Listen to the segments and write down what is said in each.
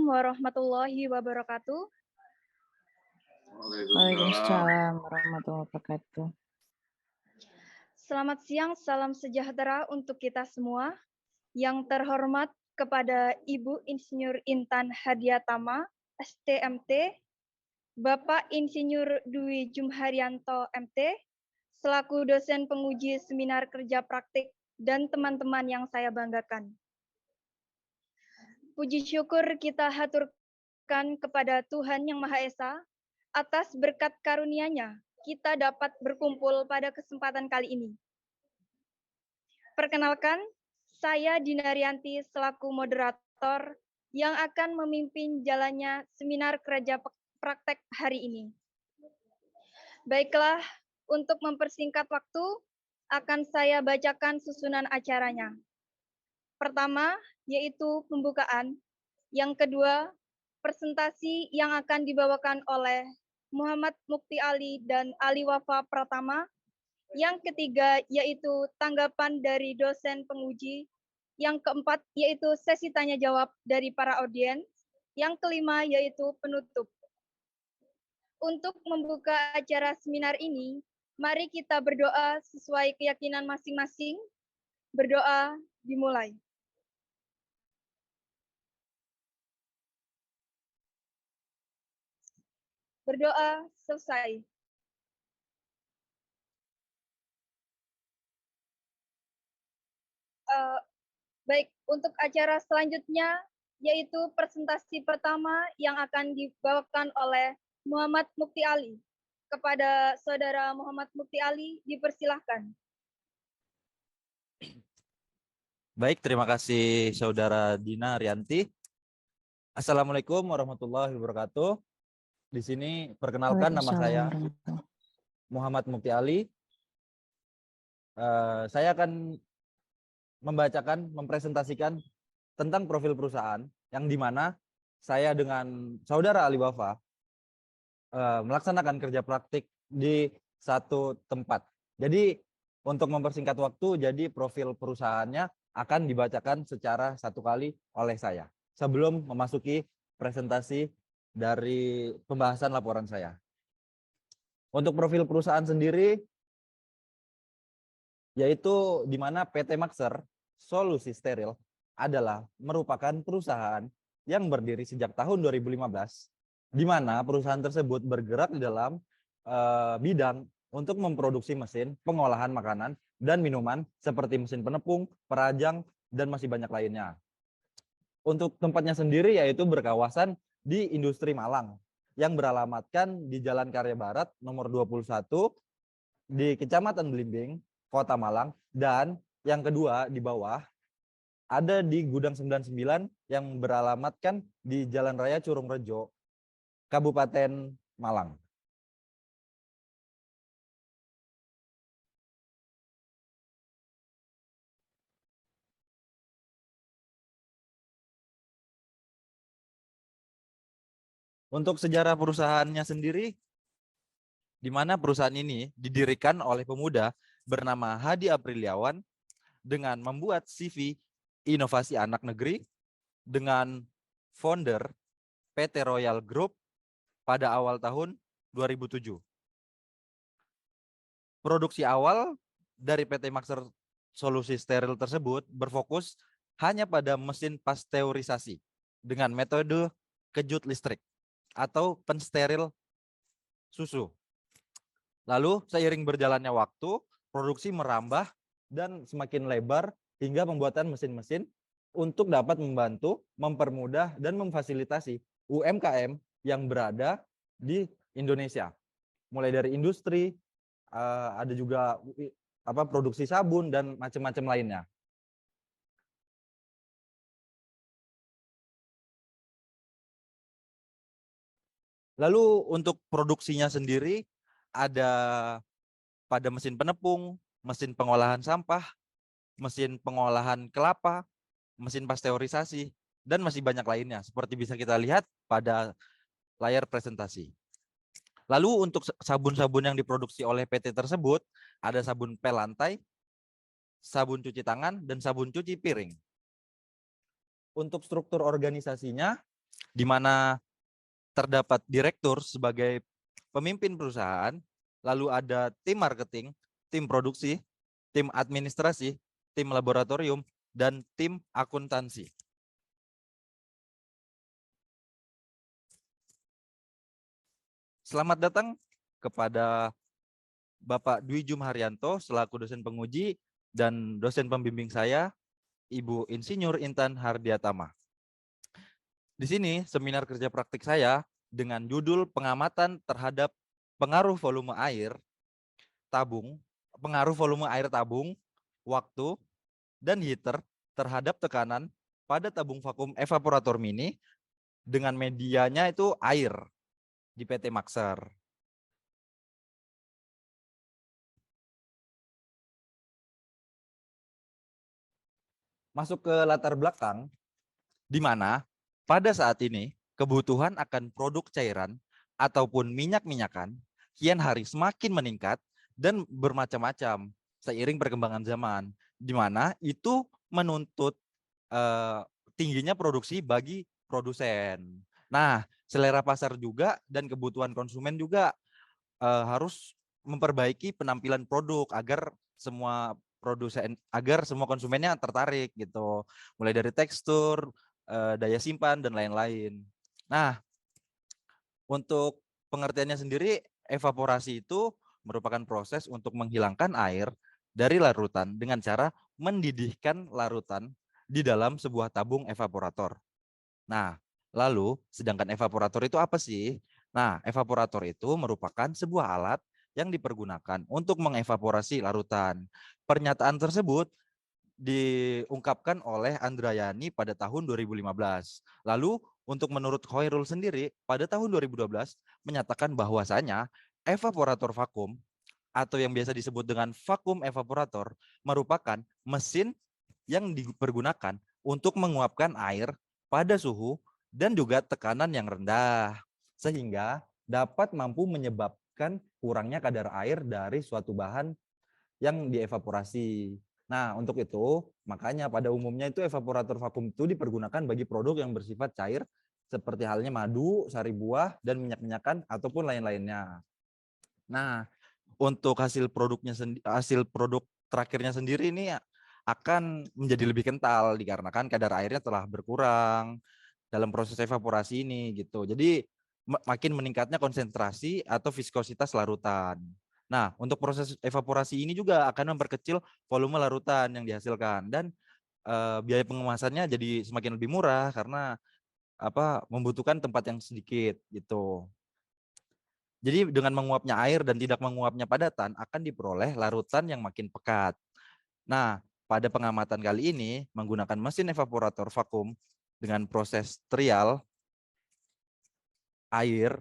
warahmatullahi wabarakatuh. Waalaikumsalam warahmatullahi wabarakatuh. Selamat siang, salam sejahtera untuk kita semua. Yang terhormat kepada Ibu Insinyur Intan Hadiatama, STMT, Bapak Insinyur Dwi Jumharyanto, MT, selaku dosen penguji seminar kerja praktik dan teman-teman yang saya banggakan. Puji syukur kita haturkan kepada Tuhan Yang Maha Esa atas berkat karunia-Nya kita dapat berkumpul pada kesempatan kali ini. Perkenalkan, saya Dina Rianti selaku moderator yang akan memimpin jalannya seminar kerja praktek hari ini. Baiklah, untuk mempersingkat waktu, akan saya bacakan susunan acaranya. Pertama, yaitu pembukaan. Yang kedua, presentasi yang akan dibawakan oleh Muhammad Mukti Ali dan Ali Wafa Pratama. Yang ketiga, yaitu tanggapan dari dosen penguji. Yang keempat, yaitu sesi tanya-jawab dari para audiens. Yang kelima, yaitu penutup. Untuk membuka acara seminar ini, mari kita berdoa sesuai keyakinan masing-masing. Berdoa dimulai. Berdoa selesai. Baik, untuk acara selanjutnya, yaitu presentasi pertama yang akan dibawakan oleh Muhammad Mukti Ali. Kepada Saudara Muhammad Mukti Ali, dipersilahkan. Baik, terima kasih Saudara Dina Rianti. Assalamualaikum warahmatullahi wabarakatuh. Di sini perkenalkan nama saya Muhammad Mukti Ali. Saya akan mempresentasikan tentang profil perusahaan yang dimana saya dengan Saudara Ali Wafa melaksanakan kerja praktik di satu tempat. Jadi untuk mempersingkat waktu, jadi profil perusahaannya akan dibacakan secara satu kali oleh saya sebelum memasuki presentasi dari pembahasan laporan saya. Untuk profil perusahaan sendiri, yaitu di mana PT Maxer Solusi Steril adalah merupakan perusahaan yang berdiri sejak tahun 2015, di mana perusahaan tersebut bergerak di dalam bidang untuk memproduksi mesin pengolahan makanan dan minuman seperti mesin penepung, perajang, dan masih banyak lainnya. Untuk tempatnya sendiri yaitu berkawasan di Industri Malang yang beralamatkan di Jalan Karya Barat nomor 21 di Kecamatan Belimbing, Kota Malang, dan yang kedua di bawah ada di Gudang 99 yang beralamatkan di Jalan Raya Curungrejo, Kabupaten Malang. Untuk sejarah perusahaannya sendiri, di mana perusahaan ini didirikan oleh pemuda bernama Hadi Apriliawan dengan membuat CV inovasi anak negeri dengan founder PT Royal Group pada awal tahun 2007. Produksi awal dari PT Maxer Solusi Steril tersebut berfokus hanya pada mesin pasteurisasi dengan metode kejut listrik atau pensteril susu. Lalu seiring berjalannya waktu, produksi merambah dan semakin lebar hingga pembuatan mesin-mesin untuk dapat membantu, mempermudah, dan memfasilitasi UMKM yang berada di Indonesia. Mulai dari industri, ada juga produksi sabun, dan macam-macam lainnya. Lalu untuk produksinya sendiri ada pada mesin penepung, mesin pengolahan sampah, mesin pengolahan kelapa, mesin pasteurisasi, dan masih banyak lainnya seperti bisa kita lihat pada layar presentasi. Lalu untuk sabun-sabun yang diproduksi oleh PT tersebut ada sabun pel lantai, sabun cuci tangan, dan sabun cuci piring. Untuk struktur organisasinya di mana terdapat direktur sebagai pemimpin perusahaan, lalu ada tim marketing, tim produksi, tim administrasi, tim laboratorium, dan tim akuntansi. Selamat datang kepada Bapak Dwi Jumharyanto selaku dosen penguji dan dosen pembimbing saya, Ibu Insinyur Intan Hardiatama. Di sini seminar kerja praktik saya dengan judul pengamatan terhadap pengaruh volume air tabung, waktu, dan heater terhadap tekanan pada tabung vakum evaporator mini dengan medianya itu air di PT Maxer. Masuk ke latar belakang, di mana pada saat ini kebutuhan akan produk cairan ataupun minyak-minyakan kian hari semakin meningkat dan bermacam-macam seiring perkembangan zaman, di mana itu menuntut tingginya produksi bagi produsen. Nah, selera pasar juga dan kebutuhan konsumen juga harus memperbaiki penampilan produk agar semua konsumennya tertarik gitu. Mulai dari tekstur, daya simpan dan lain-lain. Nah, untuk pengertiannya sendiri, evaporasi itu merupakan proses untuk menghilangkan air dari larutan dengan cara mendidihkan larutan di dalam sebuah tabung evaporator. Nah, lalu sedangkan evaporator itu apa sih? Nah, evaporator itu merupakan sebuah alat yang dipergunakan untuk mengevaporasi larutan. Pernyataan tersebut diungkapkan oleh Andrayani pada tahun 2015. Lalu untuk menurut Khairul sendiri pada tahun 2012 menyatakan bahwasanya evaporator vakum atau yang biasa disebut dengan vakum evaporator merupakan mesin yang dipergunakan untuk menguapkan air pada suhu dan juga tekanan yang rendah sehingga dapat mampu menyebabkan kurangnya kadar air dari suatu bahan yang dievaporasi. Nah, untuk itu, makanya pada umumnya itu evaporator vakum itu dipergunakan bagi produk yang bersifat cair seperti halnya madu, sari buah, dan minyak-minyakan ataupun lain-lainnya. Nah, untuk hasil produk terakhirnya sendiri ini akan menjadi lebih kental dikarenakan kadar airnya telah berkurang dalam proses evaporasi ini gitu. Jadi makin meningkatnya konsentrasi atau viskositas larutan. Nah, untuk proses evaporasi ini juga akan memperkecil volume larutan yang dihasilkan dan biaya pengemasannya jadi semakin lebih murah karena membutuhkan tempat yang sedikit gitu. Jadi dengan menguapnya air dan tidak menguapnya padatan akan diperoleh larutan yang makin pekat. Nah, pada pengamatan kali ini menggunakan mesin evaporator vakum dengan proses trial air.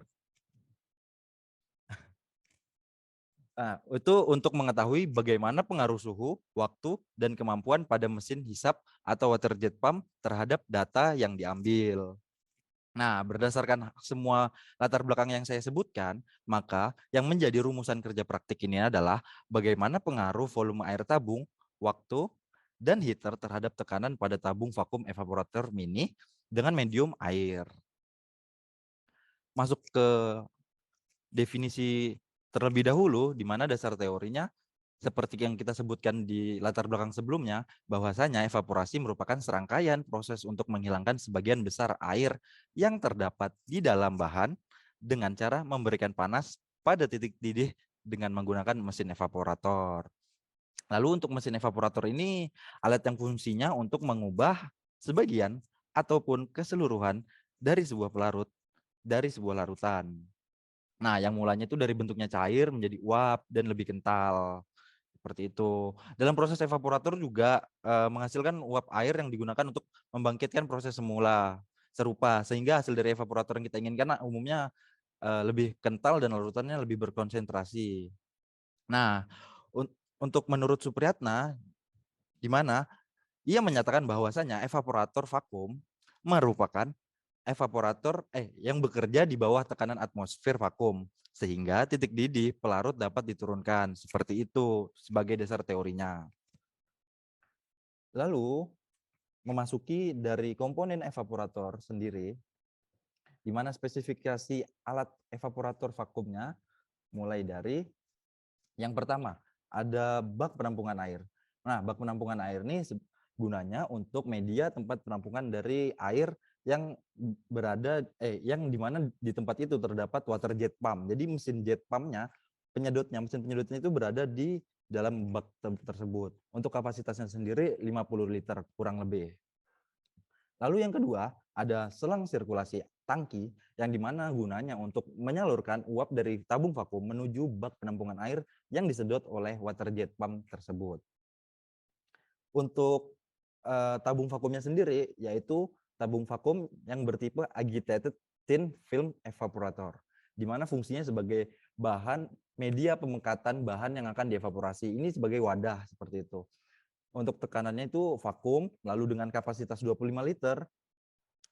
Nah, itu untuk mengetahui bagaimana pengaruh suhu, waktu, dan kemampuan pada mesin hisap atau water jet pump terhadap data yang diambil. Nah, berdasarkan semua latar belakang yang saya sebutkan, maka yang menjadi rumusan kerja praktik ini adalah bagaimana pengaruh volume air tabung, waktu, dan heater terhadap tekanan pada tabung vakum evaporator mini dengan medium air. Masuk ke definisi terlebih dahulu, di mana dasar teorinya seperti yang kita sebutkan di latar belakang sebelumnya, bahwasanya evaporasi merupakan serangkaian proses untuk menghilangkan sebagian besar air yang terdapat di dalam bahan dengan cara memberikan panas pada titik didih dengan menggunakan mesin evaporator. Lalu untuk mesin evaporator ini alat yang fungsinya untuk mengubah sebagian ataupun keseluruhan dari sebuah pelarut dari sebuah larutan. Nah, yang mulanya itu dari bentuknya cair menjadi uap dan lebih kental. Seperti itu. Dalam proses evaporator juga menghasilkan uap air yang digunakan untuk membangkitkan proses semula serupa sehingga hasil dari evaporator yang kita inginkan umumnya lebih kental dan larutannya lebih berkonsentrasi. Nah, untuk menurut Supriyatna, di mana ia menyatakan bahwasanya evaporator vakum merupakan evaporator yang bekerja di bawah tekanan atmosfer vakum sehingga titik didih pelarut dapat diturunkan. Seperti itu sebagai dasar teorinya. Lalu memasuki dari komponen evaporator sendiri, di mana spesifikasi alat evaporator vakumnya mulai dari yang pertama, ada bak penampungan air. Nah, bak penampungan air ini gunanya untuk media tempat penampungan dari air yang yang di mana di tempat itu terdapat water jet pump. Jadi mesin jet pumpnya, mesin penyedotnya itu berada di dalam bak tersebut. Untuk kapasitasnya sendiri 50 liter kurang lebih. Lalu yang kedua, ada selang sirkulasi tangki yang dimana gunanya untuk menyalurkan uap dari tabung vakum menuju bak penampungan air yang disedot oleh water jet pump tersebut. Untuk tabung vakumnya sendiri yaitu tabung vakum yang bertipe agitated thin film evaporator, di mana fungsinya sebagai bahan media pemekatan bahan yang akan dievaporasi. Ini sebagai wadah seperti itu. Untuk tekanannya itu vakum, lalu dengan kapasitas 25 liter,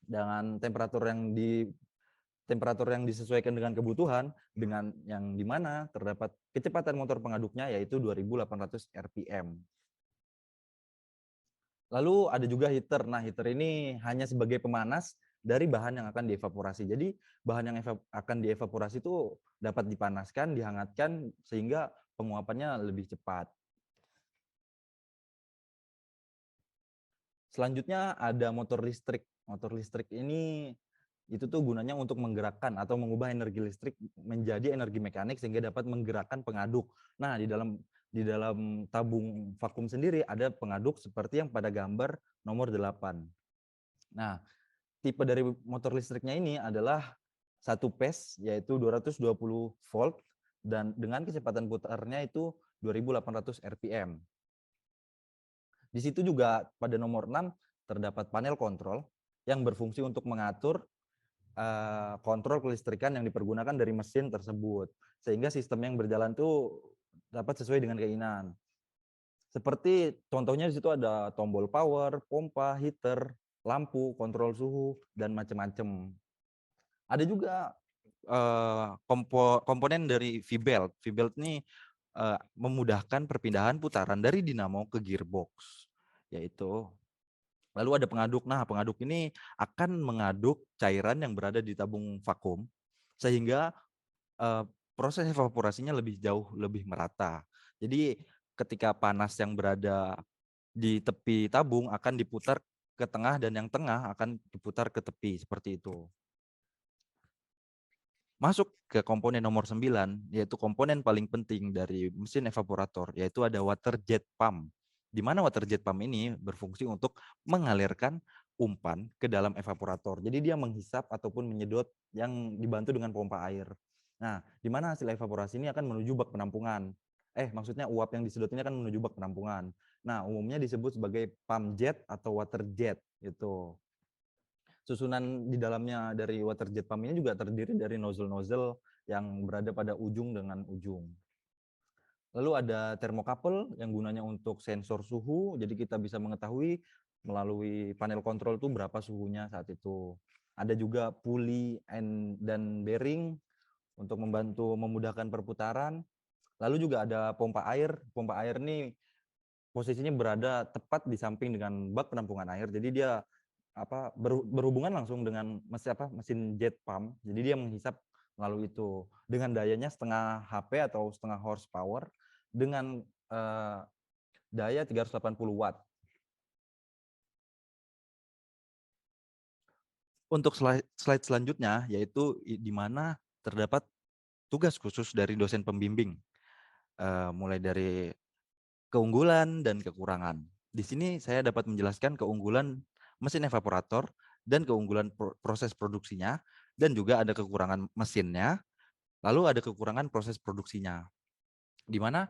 dengan temperatur yang disesuaikan dengan kebutuhan, dengan yang dimana terdapat kecepatan motor pengaduknya yaitu 2.800 rpm. Lalu ada juga heater. Nah, heater ini hanya sebagai pemanas dari bahan yang akan dievaporasi. Jadi bahan yang akan dievaporasi itu dapat dipanaskan, dihangatkan sehingga penguapannya lebih cepat. Selanjutnya ada motor listrik. Motor listrik ini itu tuh gunanya untuk menggerakkan atau mengubah energi listrik menjadi energi mekanik sehingga dapat menggerakkan pengaduk. Nah, di dalam tabung vakum sendiri ada pengaduk seperti yang pada gambar nomor 8. Nah, tipe dari motor listriknya ini adalah 1 phase yaitu 220 volt dan dengan kecepatan putarnya itu 2.800 rpm. Di situ juga pada nomor 6 terdapat panel kontrol yang berfungsi untuk mengatur kontrol kelistrikan yang dipergunakan dari mesin tersebut. Sehingga sistem yang berjalan itu dapat sesuai dengan keinginan. Seperti contohnya di situ ada tombol power, pompa, heater, lampu, kontrol suhu, dan macam-macam. Ada juga komponen dari V-belt. V-belt ini memudahkan perpindahan putaran dari dinamo ke gearbox. Yaitu lalu ada pengaduk. Nah, pengaduk ini akan mengaduk cairan yang berada di tabung vakum sehingga proses evaporasinya lebih merata. Jadi ketika panas yang berada di tepi tabung akan diputar ke tengah dan yang tengah akan diputar ke tepi seperti itu. Masuk ke komponen nomor 9 yaitu komponen paling penting dari mesin evaporator yaitu ada water jet pump. Di mana water jet pump ini berfungsi untuk mengalirkan umpan ke dalam evaporator. Jadi dia menghisap ataupun menyedot yang dibantu dengan pompa air. Nah, di mana hasil evaporasi ini akan menuju bak penampungan. Maksudnya uap yang disedot ini akan menuju bak penampungan. Nah, umumnya disebut sebagai pump jet atau water jet gitu. Susunan di dalamnya dari water jet pump ini juga terdiri dari nozzle-nozzle yang berada pada ujung dengan ujung. Lalu ada thermocouple yang gunanya untuk sensor suhu, jadi kita bisa mengetahui melalui panel kontrol itu berapa suhunya saat itu. Ada juga pulley dan bearing untuk membantu memudahkan perputaran. Lalu juga ada pompa air. Pompa air ini posisinya berada tepat di samping dengan bak penampungan air, jadi dia berhubungan langsung dengan mesin jet pump. Jadi dia menghisap melalui itu dengan dayanya setengah HP atau setengah horsepower dengan daya 380 watt. Untuk slide selanjutnya yaitu di mana terdapat tugas khusus dari dosen pembimbing, mulai dari keunggulan dan kekurangan. Di sini saya dapat menjelaskan keunggulan mesin evaporator dan keunggulan proses produksinya, dan juga ada kekurangan mesinnya, lalu ada kekurangan proses produksinya. Di mana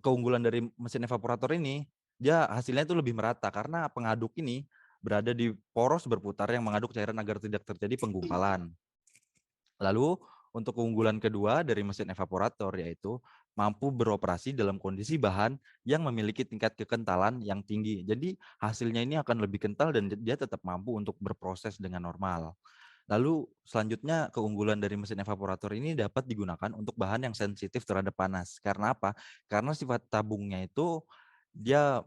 keunggulan dari mesin evaporator ini, dia hasilnya itu lebih merata karena pengaduk ini berada di poros berputar yang mengaduk cairan agar tidak terjadi penggumpalan. Lalu untuk keunggulan kedua dari mesin evaporator yaitu mampu beroperasi dalam kondisi bahan yang memiliki tingkat kekentalan yang tinggi. Jadi hasilnya ini akan lebih kental dan dia tetap mampu untuk berproses dengan normal. Lalu selanjutnya keunggulan dari mesin evaporator ini dapat digunakan untuk bahan yang sensitif terhadap panas. Karena apa? Karena sifat tabungnya itu dia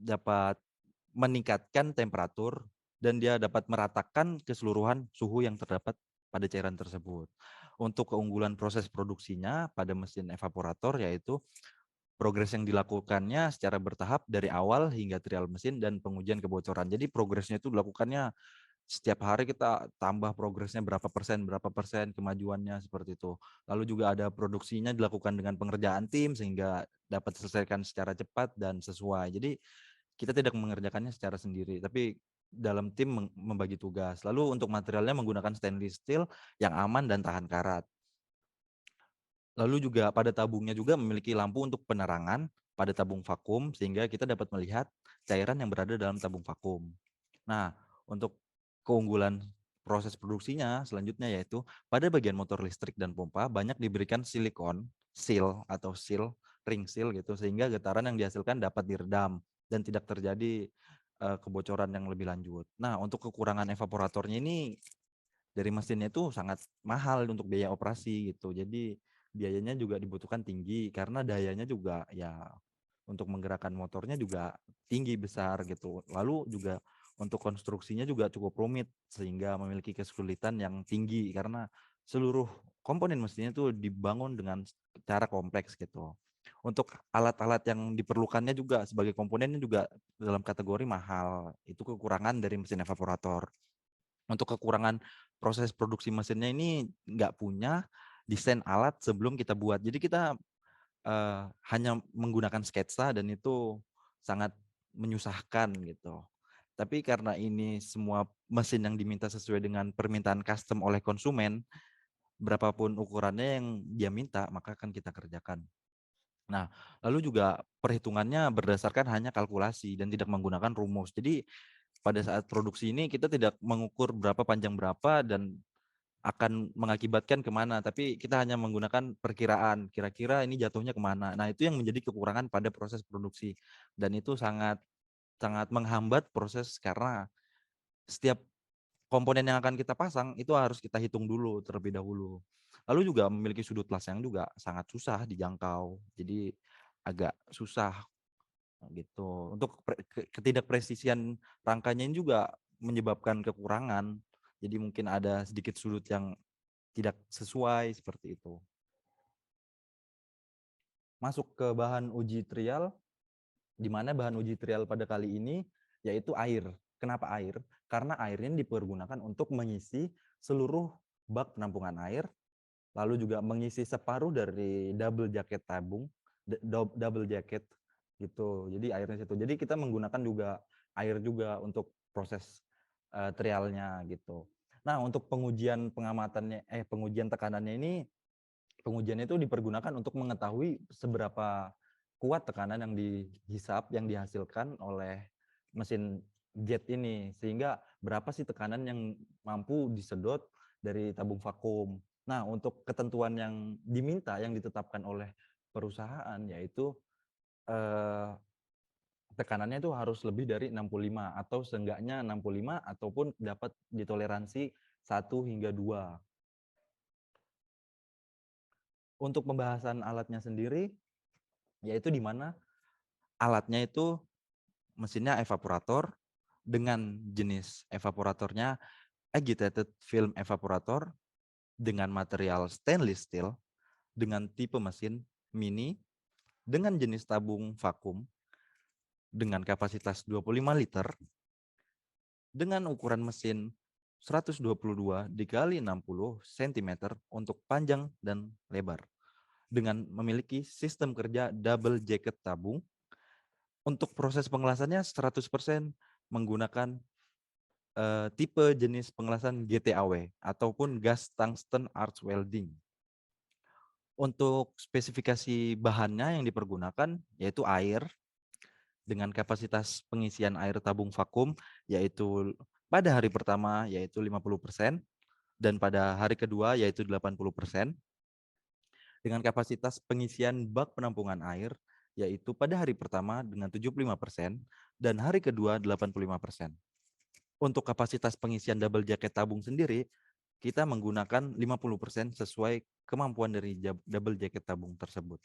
dapat meningkatkan temperatur dan dia dapat meratakan keseluruhan suhu yang terdapat pada cairan tersebut. Untuk keunggulan proses produksinya pada mesin evaporator yaitu progres yang dilakukannya secara bertahap dari awal hingga trial mesin dan pengujian kebocoran. Jadi progresnya itu dilakukannya setiap hari, kita tambah progresnya berapa persen kemajuannya seperti itu. Lalu juga ada produksinya dilakukan dengan pengerjaan tim sehingga dapat diselesaikan secara cepat dan sesuai. Jadi kita tidak mengerjakannya secara sendiri, tapi dalam tim membagi tugas. Lalu untuk materialnya menggunakan stainless steel yang aman dan tahan karat. Lalu juga pada tabungnya juga memiliki lampu untuk penerangan pada tabung vakum sehingga kita dapat melihat cairan yang berada dalam tabung vakum. Nah, untuk keunggulan proses produksinya selanjutnya yaitu pada bagian motor listrik dan pompa banyak diberikan silikon seal atau seal, ring seal gitu, sehingga getaran yang dihasilkan dapat diredam dan tidak terjadi kebocoran yang lebih lanjut. Nah, untuk kekurangan evaporatornya ini dari mesinnya itu sangat mahal untuk biaya operasi gitu. Jadi biayanya juga dibutuhkan tinggi karena dayanya juga ya untuk menggerakkan motornya juga tinggi besar gitu. Lalu juga untuk konstruksinya juga cukup rumit sehingga memiliki kesulitan yang tinggi karena seluruh komponen mesinnya itu dibangun dengan cara kompleks gitu. Untuk alat-alat yang diperlukannya juga sebagai komponennya juga dalam kategori mahal. Itu kekurangan dari mesin evaporator. Untuk kekurangan proses produksi mesinnya ini nggak punya desain alat sebelum kita buat. Jadi kita hanya menggunakan sketsa dan itu sangat menyusahkan gitu. Tapi karena ini semua mesin yang diminta sesuai dengan permintaan custom oleh konsumen, berapapun ukurannya yang dia minta, maka akan kita kerjakan. Nah, lalu juga perhitungannya berdasarkan hanya kalkulasi dan tidak menggunakan rumus. Jadi pada saat produksi ini kita tidak mengukur berapa panjang berapa dan akan mengakibatkan kemana, tapi kita hanya menggunakan perkiraan, kira-kira ini jatuhnya kemana. Nah, itu yang menjadi kekurangan pada proses produksi dan itu sangat sangat menghambat proses karena setiap komponen yang akan kita pasang itu harus kita hitung dulu terlebih dahulu. Lalu juga memiliki sudut las yang juga sangat susah dijangkau, jadi agak susah gitu. Untuk ketidakpresisian rangkanya ini juga menyebabkan kekurangan. Jadi mungkin ada sedikit sudut yang tidak sesuai seperti itu. Masuk ke bahan uji trial, di mana bahan uji trial pada kali ini yaitu air. Kenapa air? Karena air ini dipergunakan untuk mengisi seluruh bak penampungan air, lalu juga mengisi separuh dari double jacket tabung, double jacket gitu. Jadi airnya situ. Jadi kita menggunakan juga air juga untuk proses trialnya gitu. Nah, untuk pengujian pengujian tekanannya ini, pengujiannya itu dipergunakan untuk mengetahui seberapa kuat tekanan yang dihisap, yang dihasilkan oleh mesin jet ini, sehingga berapa sih tekanan yang mampu disedot dari tabung vakum. Nah, untuk ketentuan yang diminta, yang ditetapkan oleh perusahaan, yaitu tekanannya itu harus lebih dari 65 atau seenggaknya 65 ataupun dapat ditoleransi 1 hingga 2. Untuk pembahasan alatnya sendiri, yaitu di mana alatnya itu mesinnya evaporator dengan jenis evaporatornya agitated film evaporator dengan material stainless steel dengan tipe mesin mini dengan jenis tabung vakum dengan kapasitas 25 liter dengan ukuran mesin 122 dikali 60 cm untuk panjang dan lebar dengan memiliki sistem kerja double jacket tabung. Untuk proses pengelasannya 100% menggunakan tipe jenis pengelasan GTAW ataupun gas tungsten arch welding. Untuk spesifikasi bahannya yang dipergunakan yaitu air dengan kapasitas pengisian air tabung vakum yaitu pada hari pertama yaitu 50% dan pada hari kedua yaitu 80%. Dengan kapasitas pengisian bak penampungan air yaitu pada hari pertama dengan 75% dan hari kedua 85%. Untuk kapasitas pengisian double jacket tabung sendiri, kita menggunakan 50% sesuai kemampuan dari double jacket tabung tersebut.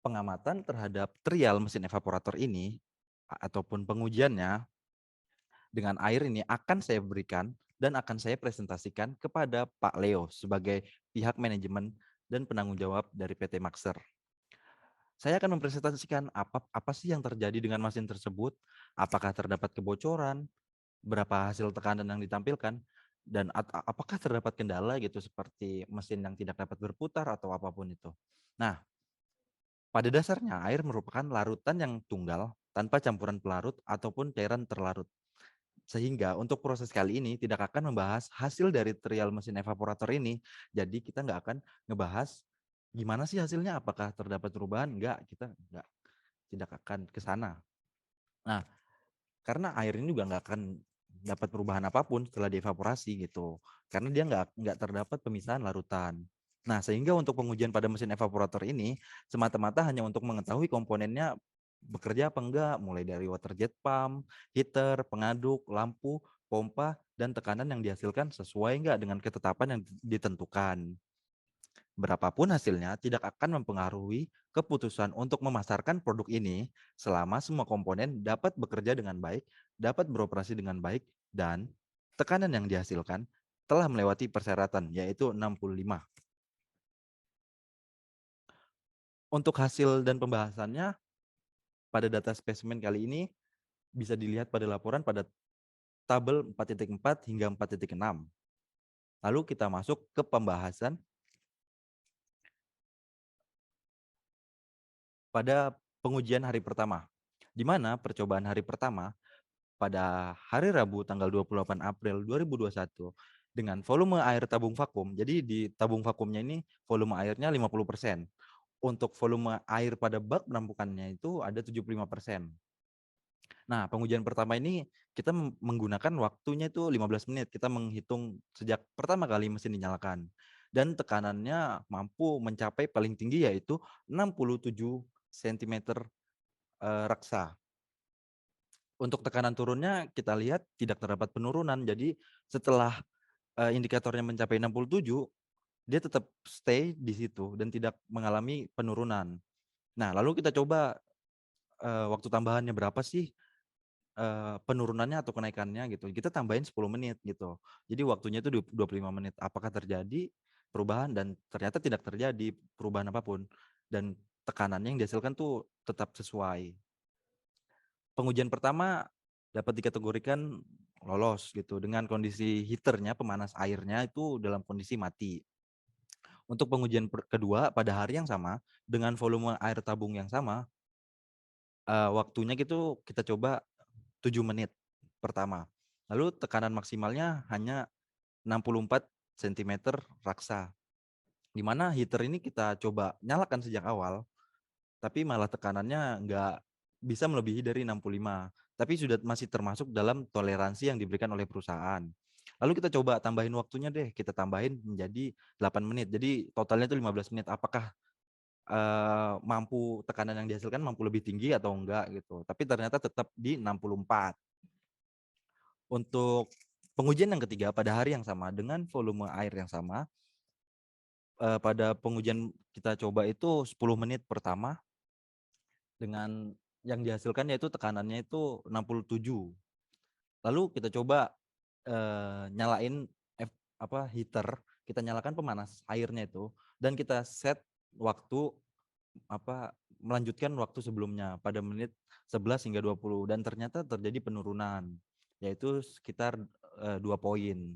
pengamatan terhadap trial mesin evaporator ini ataupun pengujiannya dengan air ini akan saya berikan dan akan saya presentasikan kepada Pak Leo sebagai pihak manajemen dan penanggung jawab dari PT Maxer. Saya akan mempresentasikan apa sih yang terjadi dengan mesin tersebut, apakah terdapat kebocoran, berapa hasil tekanan yang ditampilkan, dan apakah terdapat kendala gitu seperti mesin yang tidak dapat berputar atau apapun itu. Nah, pada dasarnya air merupakan larutan yang tunggal tanpa campuran pelarut ataupun cairan terlarut. Sehingga untuk proses kali ini tidak akan membahas hasil dari trial mesin evaporator ini. Jadi kita nggak akan ngebahas gimana sih hasilnya, apakah terdapat perubahan? Enggak, kita tidak akan ke sana. Nah, karena air ini juga nggak akan dapat perubahan apapun setelah dievaporasi gitu. Karena dia nggak terdapat pemisahan larutan. Nah, sehingga untuk pengujian pada mesin evaporator ini semata-mata hanya untuk mengetahui komponennya bekerja apa enggak, mulai dari water jet pump, heater, pengaduk, lampu, pompa, dan tekanan yang dihasilkan sesuai enggak dengan ketetapan yang ditentukan. Berapapun hasilnya tidak akan mempengaruhi keputusan untuk memasarkan produk ini selama semua komponen dapat bekerja dengan baik, dapat beroperasi dengan baik, dan tekanan yang dihasilkan telah melewati persyaratan, yaitu 65. Untuk hasil dan pembahasannya pada data spesimen kali ini bisa dilihat pada laporan pada tabel 4.4 hingga 4.6. Lalu kita masuk ke pembahasan pada pengujian hari pertama, di mana percobaan hari pertama pada hari Rabu tanggal 28 April 2021 dengan volume air tabung vakum. Jadi di tabung vakumnya ini volume airnya 50%. Untuk volume air pada bak penampungannya itu ada 75%. Nah, pengujian pertama ini kita menggunakan waktunya itu 15 menit. Kita menghitung sejak pertama kali mesin dinyalakan. Dan tekanannya mampu mencapai paling tinggi yaitu 67 cm raksa. Untuk tekanan turunnya kita lihat tidak terdapat penurunan. Jadi setelah indikatornya mencapai 67, dia tetap stay di situ dan tidak mengalami penurunan. Nah, lalu kita coba waktu tambahannya berapa sih penurunannya atau kenaikannya gitu. Kita tambahin 10 menit gitu. Jadi waktunya itu 25 menit. Apakah terjadi perubahan, dan ternyata tidak terjadi perubahan apapun. Dan tekanannya yang dihasilkan tuh tetap sesuai. Pengujian pertama dapat dikategorikan lolos gitu dengan kondisi heaternya, pemanas airnya itu dalam kondisi mati. Untuk pengujian kedua pada hari yang sama dengan volume air tabung yang sama, waktunya gitu kita coba 7 menit pertama. Lalu tekanan maksimalnya hanya 64 cm raksa. Di mana heater ini kita coba nyalakan sejak awal, tapi malah tekanannya nggak bisa melebihi dari 65. Tapi sudah masih termasuk dalam toleransi yang diberikan oleh perusahaan. Lalu kita coba tambahin waktunya deh, kita tambahin menjadi 8 menit. Jadi totalnya itu 15 menit. Apakah mampu tekanan yang dihasilkan mampu lebih tinggi atau enggak gitu. Tapi ternyata tetap di 64. Untuk pengujian yang ketiga pada hari yang sama dengan volume air yang sama, pada pengujian kita coba itu 10 menit pertama dengan yang dihasilkan yaitu tekanannya itu 67. Lalu kita coba nyalain heater, kita nyalakan pemanas airnya itu dan kita set waktu melanjutkan waktu sebelumnya pada menit 11 hingga 20 dan ternyata terjadi penurunan yaitu sekitar 2 poin.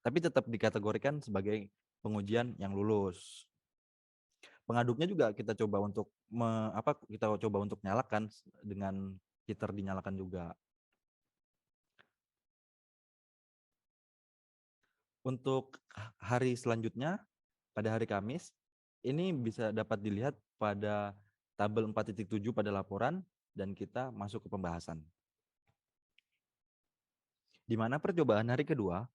Tapi tetap dikategorikan sebagai pengujian yang lulus. Pengaduknya juga kita coba untuk nyalakan dengan heater dinyalakan juga. Untuk hari selanjutnya pada hari Kamis ini bisa dapat dilihat pada tabel 4.7 pada laporan dan kita masuk ke pembahasan. Di mana percobaan hari kedua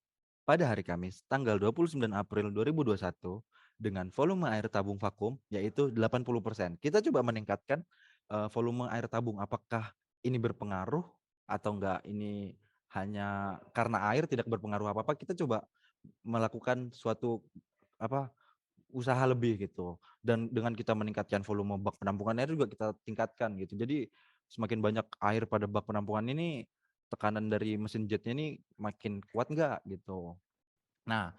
pada hari Kamis tanggal 29 April 2021 dengan volume air tabung vakum yaitu 80%. Kita coba meningkatkan volume air tabung, apakah ini berpengaruh atau enggak, ini hanya karena air tidak berpengaruh apa-apa. Kita coba melakukan suatu usaha lebih gitu. Dan dengan kita meningkatkan volume bak penampungan air juga kita tingkatkan gitu. Jadi semakin banyak air pada bak penampungan ini, tekanan dari mesin jetnya ini makin kuat nggak gitu. Nah,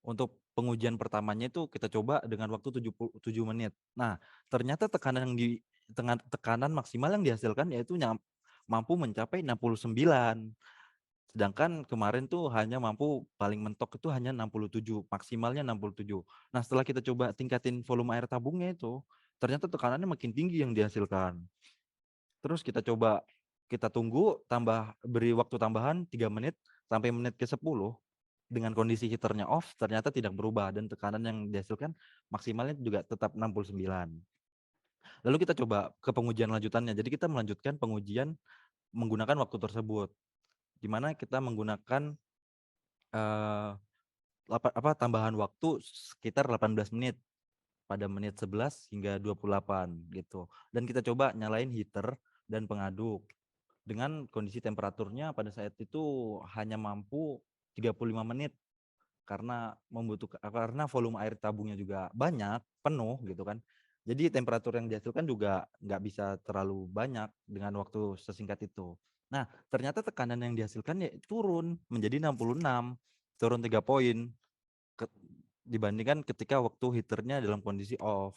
untuk pengujian pertamanya itu kita coba dengan waktu 77 menit. Nah, ternyata tekanan maksimal yang dihasilkan yaitu mampu mencapai 69. Sedangkan kemarin tuh hanya mampu paling mentok itu hanya 67, maksimalnya 67. Nah, setelah kita coba tingkatin volume air tabungnya itu, ternyata tekanannya makin tinggi yang dihasilkan. Terus kita tunggu, beri waktu tambahan 3 menit sampai menit ke-10 dengan kondisi heaternya off, ternyata tidak berubah dan tekanan yang dihasilkan maksimalnya juga tetap 69. Lalu kita coba ke pengujian lanjutannya. Jadi kita melanjutkan pengujian menggunakan waktu tersebut, di mana kita menggunakan eh, tambahan waktu sekitar 18 menit pada menit 11 hingga 28 gitu. Dan kita coba nyalain heater dan pengaduk dengan kondisi temperaturnya pada saat itu hanya mampu 35 menit karena volume air tabungnya juga banyak, penuh gitu kan. Jadi temperatur yang dihasilkan juga nggak bisa terlalu banyak dengan waktu sesingkat itu. Nah, ternyata tekanan yang dihasilkan ya turun menjadi 66, turun 3 poin dibandingkan ketika waktu heaternya dalam kondisi off.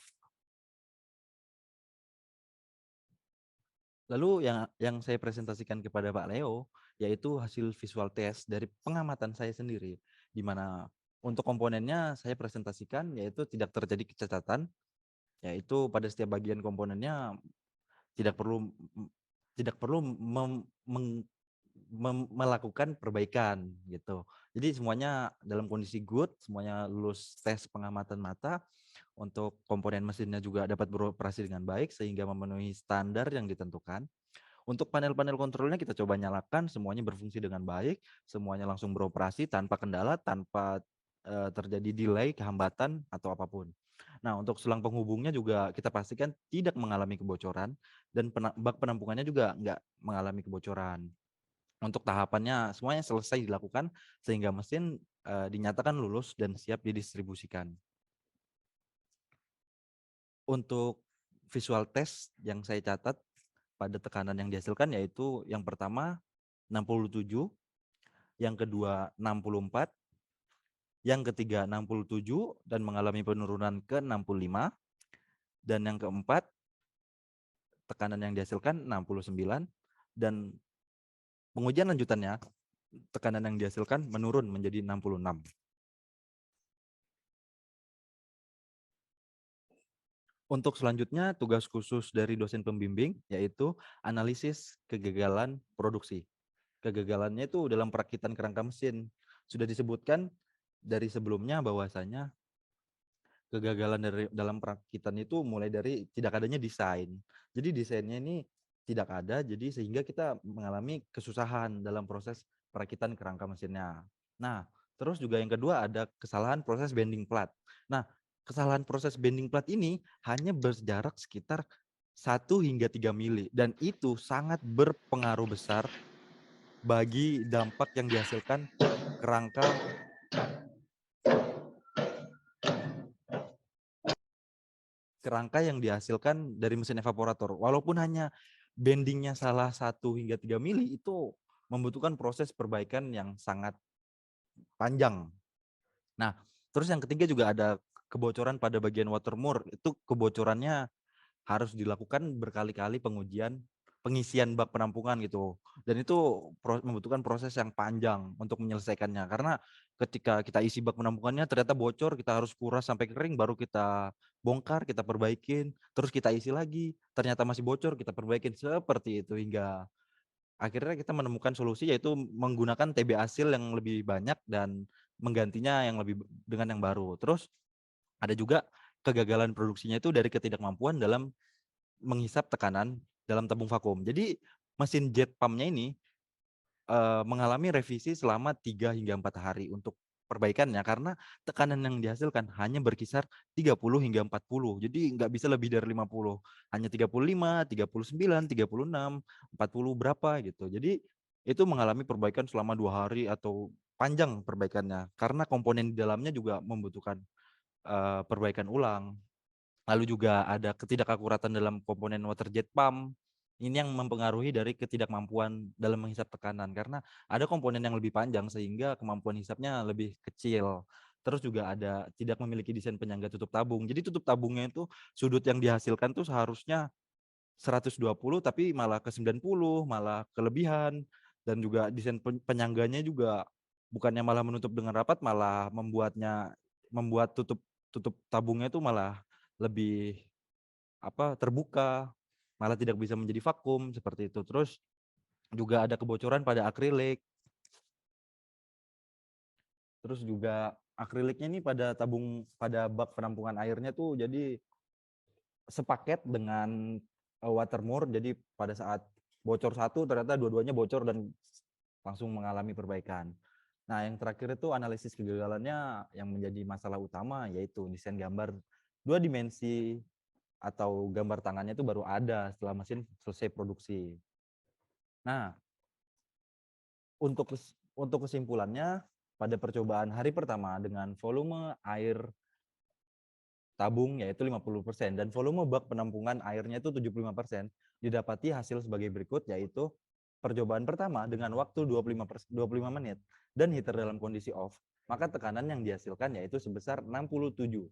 Lalu yang saya presentasikan kepada Pak Leo yaitu hasil visual test dari pengamatan saya sendiri, di mana untuk komponennya saya presentasikan yaitu tidak terjadi kecacatan, yaitu pada setiap bagian komponennya tidak perlu tidak perlu melakukan perbaikan gitu. Jadi semuanya dalam kondisi good, semuanya lulus tes pengamatan mata. Untuk komponen mesinnya juga dapat beroperasi dengan baik sehingga memenuhi standar yang ditentukan. Untuk panel-panel kontrolnya kita coba nyalakan, semuanya berfungsi dengan baik, semuanya langsung beroperasi tanpa kendala, tanpa terjadi delay, kehambatan atau apapun. Nah, untuk selang penghubungnya juga kita pastikan tidak mengalami kebocoran dan bak penampungannya juga nggak mengalami kebocoran. Untuk tahapannya semuanya selesai dilakukan sehingga mesin dinyatakan lulus dan siap didistribusikan. Untuk visual test yang saya catat pada tekanan yang dihasilkan yaitu yang pertama 67, yang kedua 64, yang ketiga 67 dan mengalami penurunan ke 65, dan yang keempat tekanan yang dihasilkan 69 dan pengujian lanjutannya tekanan yang dihasilkan menurun menjadi 66. Untuk selanjutnya tugas khusus dari dosen pembimbing yaitu analisis kegagalan produksi. Kegagalannya itu dalam perakitan kerangka mesin. Sudah disebutkan dari sebelumnya bahwasanya kegagalan dalam perakitan itu mulai dari tidak adanya desain. Jadi desainnya ini tidak ada, jadi sehingga kita mengalami kesusahan dalam proses perakitan kerangka mesinnya. Nah, terus juga yang kedua ada kesalahan proses bending plat. Nah, kesalahan proses bending plat ini hanya berjarak sekitar 1 hingga 3 mili dan itu sangat berpengaruh besar bagi dampak yang dihasilkan kerangka yang dihasilkan dari mesin evaporator. Walaupun hanya bendingnya salah 1 hingga 3 mili itu membutuhkan proses perbaikan yang sangat panjang. Nah, terus yang ketiga juga ada kebocoran pada bagian water moor. Itu kebocorannya harus dilakukan berkali-kali pengisian bak penampungan gitu. Dan itu membutuhkan proses yang panjang untuk menyelesaikannya. Karena ketika kita isi bak penampungannya ternyata bocor, kita harus kuras sampai kering, baru kita bongkar, kita perbaikin, terus kita isi lagi, ternyata masih bocor, kita perbaikin seperti itu hingga akhirnya kita menemukan solusi yaitu menggunakan TB hasil yang lebih banyak dan menggantinya dengan yang baru. Terus ada juga kegagalan produksinya itu dari ketidakmampuan dalam menghisap tekanan dalam tabung vakum. Jadi mesin jet pumpnya ini mengalami revisi selama 3 hingga 4 hari untuk perbaikannya karena tekanan yang dihasilkan hanya berkisar 30 hingga 40. Jadi nggak bisa lebih dari 50. Hanya 35, 39, 36, 40 berapa gitu. Jadi itu mengalami perbaikan selama 2 hari atau panjang perbaikannya karena komponen di dalamnya juga membutuhkan perbaikan ulang. Lalu juga ada ketidakakuratan dalam komponen water jet pump. Ini yang mempengaruhi dari ketidakmampuan dalam menghisap tekanan karena ada komponen yang lebih panjang sehingga kemampuan hisapnya lebih kecil. Terus juga ada tidak memiliki desain penyangga tutup tabung. Jadi tutup tabungnya itu sudut yang dihasilkan tuh seharusnya 120 tapi malah ke 90, malah kelebihan. Dan juga desain penyangganya juga bukannya malah menutup dengan rapat, malah membuat tutup tutup tabungnya itu malah lebih terbuka, malah tidak bisa menjadi vakum seperti itu. Terus juga ada kebocoran pada akrilik. Terus juga akriliknya ini pada bak penampungan airnya tuh jadi sepaket dengan watermur. Jadi pada saat bocor satu ternyata dua-duanya bocor dan langsung mengalami perbaikan. Nah, yang terakhir itu analisis kegagalannya yang menjadi masalah utama yaitu desain gambar 2 dimensi atau gambar tangannya itu baru ada setelah mesin selesai produksi. Nah, untuk kesimpulannya pada percobaan hari pertama dengan volume air tabung yaitu 50% dan volume bak penampungan airnya itu 75%, didapati hasil sebagai berikut yaitu percobaan pertama dengan waktu 25 menit dan heater dalam kondisi off, maka tekanan yang dihasilkan yaitu sebesar 67.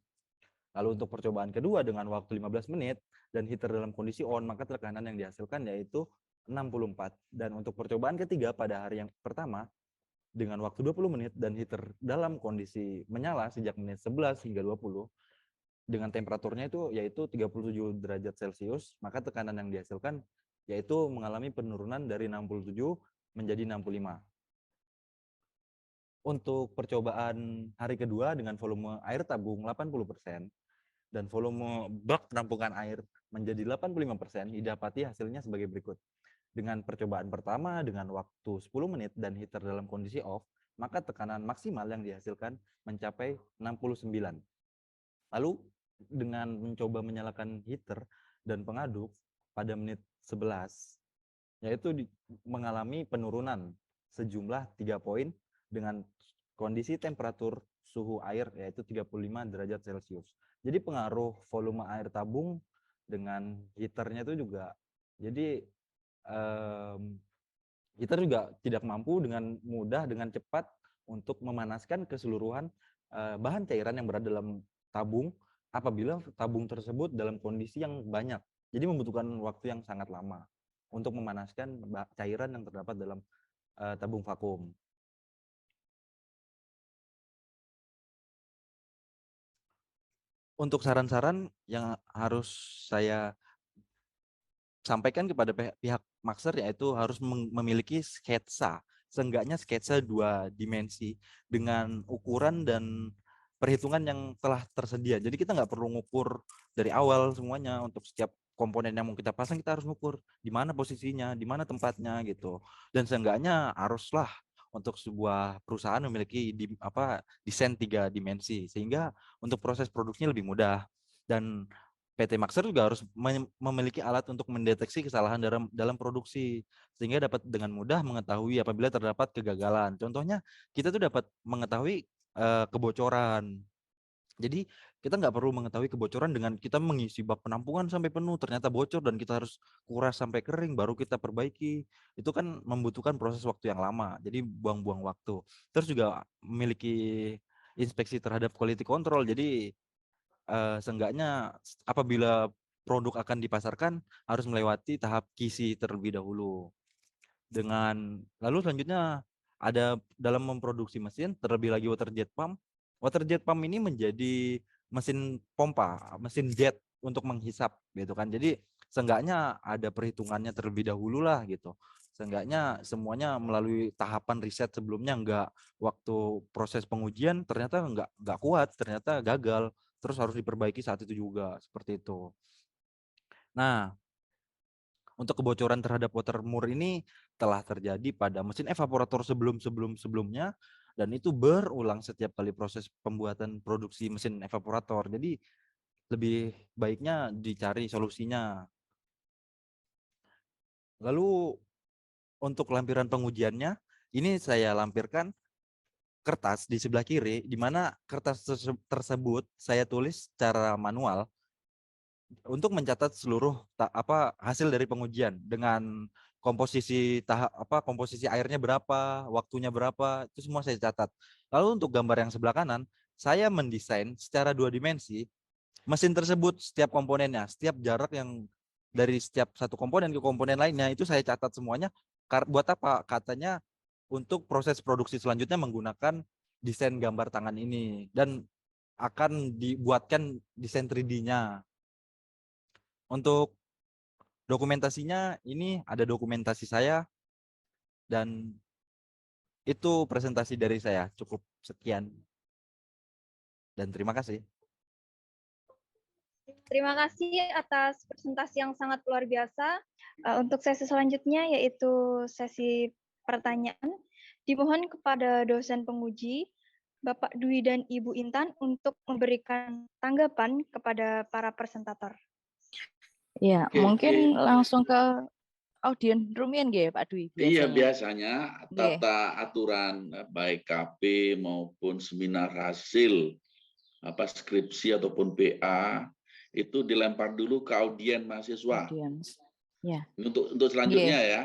Lalu untuk percobaan kedua dengan waktu 15 menit dan heater dalam kondisi on, maka tekanan yang dihasilkan yaitu 64. Dan untuk percobaan ketiga pada hari yang pertama dengan waktu 20 menit dan heater dalam kondisi menyala sejak menit 11 hingga 20 dengan temperaturnya itu yaitu 37 derajat Celcius, maka tekanan yang dihasilkan yaitu mengalami penurunan dari 67 menjadi 65. Untuk percobaan hari kedua dengan volume air tabung 80% dan volume bak penampungan air menjadi 85%, didapati hasilnya sebagai berikut. Dengan percobaan pertama dengan waktu 10 menit dan heater dalam kondisi off, maka tekanan maksimal yang dihasilkan mencapai 69. Lalu dengan mencoba menyalakan heater dan pengaduk pada menit 11, yaitu mengalami penurunan sejumlah 3 poin dengan kondisi temperatur suhu air yaitu 35 derajat Celcius. Jadi pengaruh volume air tabung dengan heaternya itu juga, jadi heater juga tidak mampu dengan mudah, dengan cepat untuk memanaskan keseluruhan bahan cairan yang berada dalam tabung apabila tabung tersebut dalam kondisi yang banyak. Jadi membutuhkan waktu yang sangat lama untuk memanaskan cairan yang terdapat dalam tabung vakum. Untuk saran-saran yang harus saya sampaikan kepada pihak Maxer yaitu harus memiliki sketsa, seenggaknya sketsa 2 dimensi dengan ukuran dan perhitungan yang telah tersedia. Jadi kita nggak perlu ngukur dari awal semuanya. Untuk setiap komponen yang mau kita pasang kita harus ngukur di mana posisinya, di mana tempatnya gitu. Dan seenggaknya haruslah untuk sebuah perusahaan memiliki desain 3 dimensi sehingga untuk proses produksinya lebih mudah. Dan PT Maxer juga harus memiliki alat untuk mendeteksi kesalahan dalam produksi sehingga dapat dengan mudah mengetahui apabila terdapat kegagalan. Contohnya kita tuh dapat mengetahui kebocoran. Jadi kita nggak perlu mengetahui kebocoran dengan kita mengisi bak penampungan sampai penuh, ternyata bocor dan kita harus kuras sampai kering baru kita perbaiki. Itu kan membutuhkan proses waktu yang lama, jadi buang-buang waktu. Terus juga memiliki inspeksi terhadap quality control. Jadi seenggaknya apabila produk akan dipasarkan harus melewati tahap QC terlebih dahulu. Lalu selanjutnya ada dalam memproduksi mesin, terlebih lagi water jet pump. Water jet pump ini menjadi mesin pompa, mesin jet untuk menghisap gitu kan. Jadi seenggaknya ada perhitungannya terlebih dahulu lah gitu. Seenggaknya semuanya melalui tahapan riset sebelumnya, enggak waktu proses pengujian ternyata enggak kuat, ternyata gagal, terus harus diperbaiki saat itu juga, seperti itu. Nah, untuk kebocoran terhadap watermur ini telah terjadi pada mesin evaporator sebelumnya dan itu berulang setiap kali proses pembuatan produksi mesin evaporator. Jadi lebih baiknya dicari solusinya. Lalu untuk lampiran pengujiannya, ini saya lampirkan kertas di sebelah kiri, di mana kertas tersebut saya tulis secara manual untuk mencatat seluruh hasil dari pengujian dengan komposisi airnya berapa, waktunya berapa, itu semua saya catat. Lalu untuk gambar yang sebelah kanan, saya mendesain secara 2 dimensi mesin tersebut, setiap komponennya, setiap jarak yang dari setiap satu komponen ke komponen lainnya itu saya catat semuanya. Buat apa? Katanya untuk proses produksi selanjutnya menggunakan desain gambar tangan ini dan akan dibuatkan desain 3D-nya. Untuk dokumentasinya ini ada dokumentasi saya dan itu presentasi dari saya. Cukup sekian dan terima kasih. Terima kasih atas presentasi yang sangat luar biasa. Untuk sesi selanjutnya yaitu sesi pertanyaan. Dimohon kepada dosen penguji, Bapak Dwi dan Ibu Intan untuk memberikan tanggapan kepada para presentator. Ya, Oke, mungkin langsung ke audien Rumian nggih, Pak Dwi iya, biasanya. biasanya Nggih. tata aturan baik KP maupun seminar hasil skripsi ataupun PA itu dilempar dulu ke audien mahasiswa. Audiens. Ya. Untuk selanjutnya ya,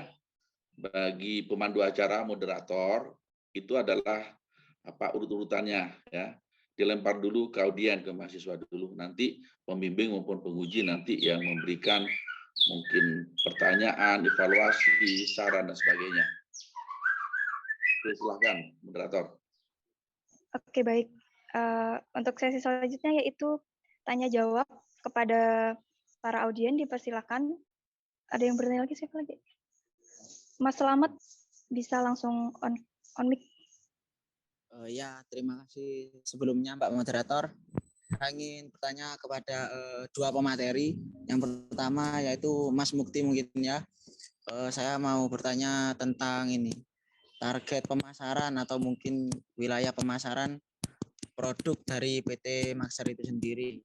bagi pemandu acara moderator itu adalah urut-urutannya ya. Dilempar dulu ke audien, ke mahasiswa dulu. Nanti pembimbing maupun penguji nanti yang memberikan mungkin pertanyaan, evaluasi, saran dan sebagainya. Silakan moderator. Oke, baik. Untuk sesi selanjutnya yaitu tanya jawab kepada para audien, dipersilakan. Ada yang bertanya lagi, siapa lagi? Mas Selamat bisa langsung on mic. Ya, terima kasih sebelumnya Mbak Moderator. Saya ingin bertanya kepada dua pemateri. Yang pertama yaitu Mas Mukti mungkin ya. Saya mau bertanya tentang ini, target pemasaran atau mungkin wilayah pemasaran produk dari PT Maxxer itu sendiri.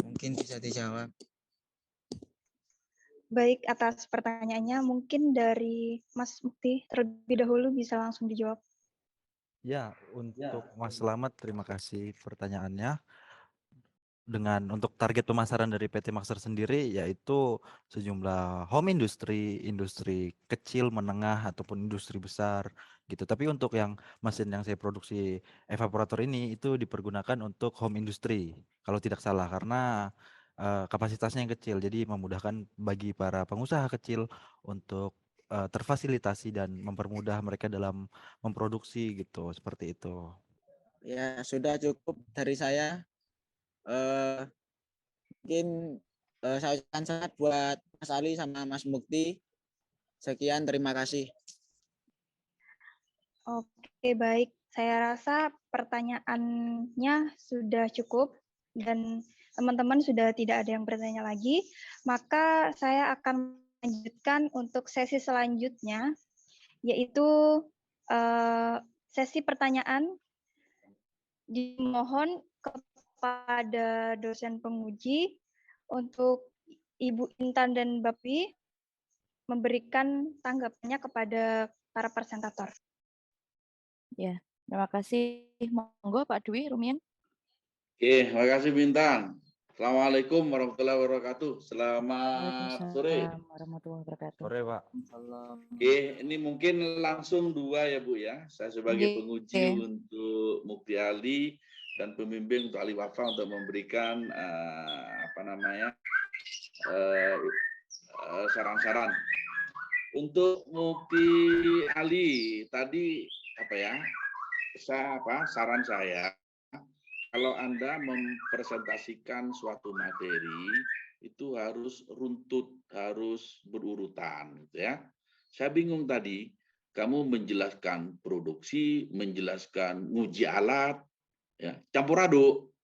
Mungkin bisa dijawab. Baik, atas pertanyaannya mungkin dari Mas Mukti terlebih dahulu bisa langsung dijawab. Ya, untuk Mas Selamat, terima kasih pertanyaannya. Untuk target pemasaran dari PT Maxxer sendiri yaitu sejumlah home industri kecil, menengah ataupun industri besar gitu. Tapi untuk yang mesin yang saya produksi evaporator ini itu dipergunakan untuk home industry kalau tidak salah, karena kapasitasnya yang kecil, jadi memudahkan bagi para pengusaha kecil untuk terfasilitasi dan mempermudah mereka dalam memproduksi gitu, seperti itu. Ya, sudah cukup dari saya. Mungkin saya ucapkan selamat buat Mas Ali sama Mas Mukti. Sekian, terima kasih. Oke, baik. Saya rasa pertanyaannya sudah cukup dan teman-teman sudah tidak ada yang bertanya lagi. Maka saya akan melanjutkan untuk sesi selanjutnya, yaitu sesi pertanyaan. Dimohon kepada dosen penguji untuk Ibu Intan dan Bapi memberikan tanggapannya kepada para presentator. Ya, terima kasih. Monggo Pak Dwi, Rumian. Oke, terima kasih Bintang. Assalamualaikum warahmatullahi wabarakatuh. Selamat sore. Waalaikumsalam warahmatullahi wabarakatuh. Sore, Pak. Oke, ini mungkin langsung dua ya Bu ya. Saya sebagai penguji untuk Mukti Ali dan pembimbing untuk Ali Wafa untuk memberikan saran-saran. Untuk Mukti Ali tadi saran saya, kalau Anda mempresentasikan suatu materi itu harus runtut, harus berurutan gitu ya. Saya bingung tadi kamu menjelaskan produksi, menjelaskan nguji alat, ya, campur aduk.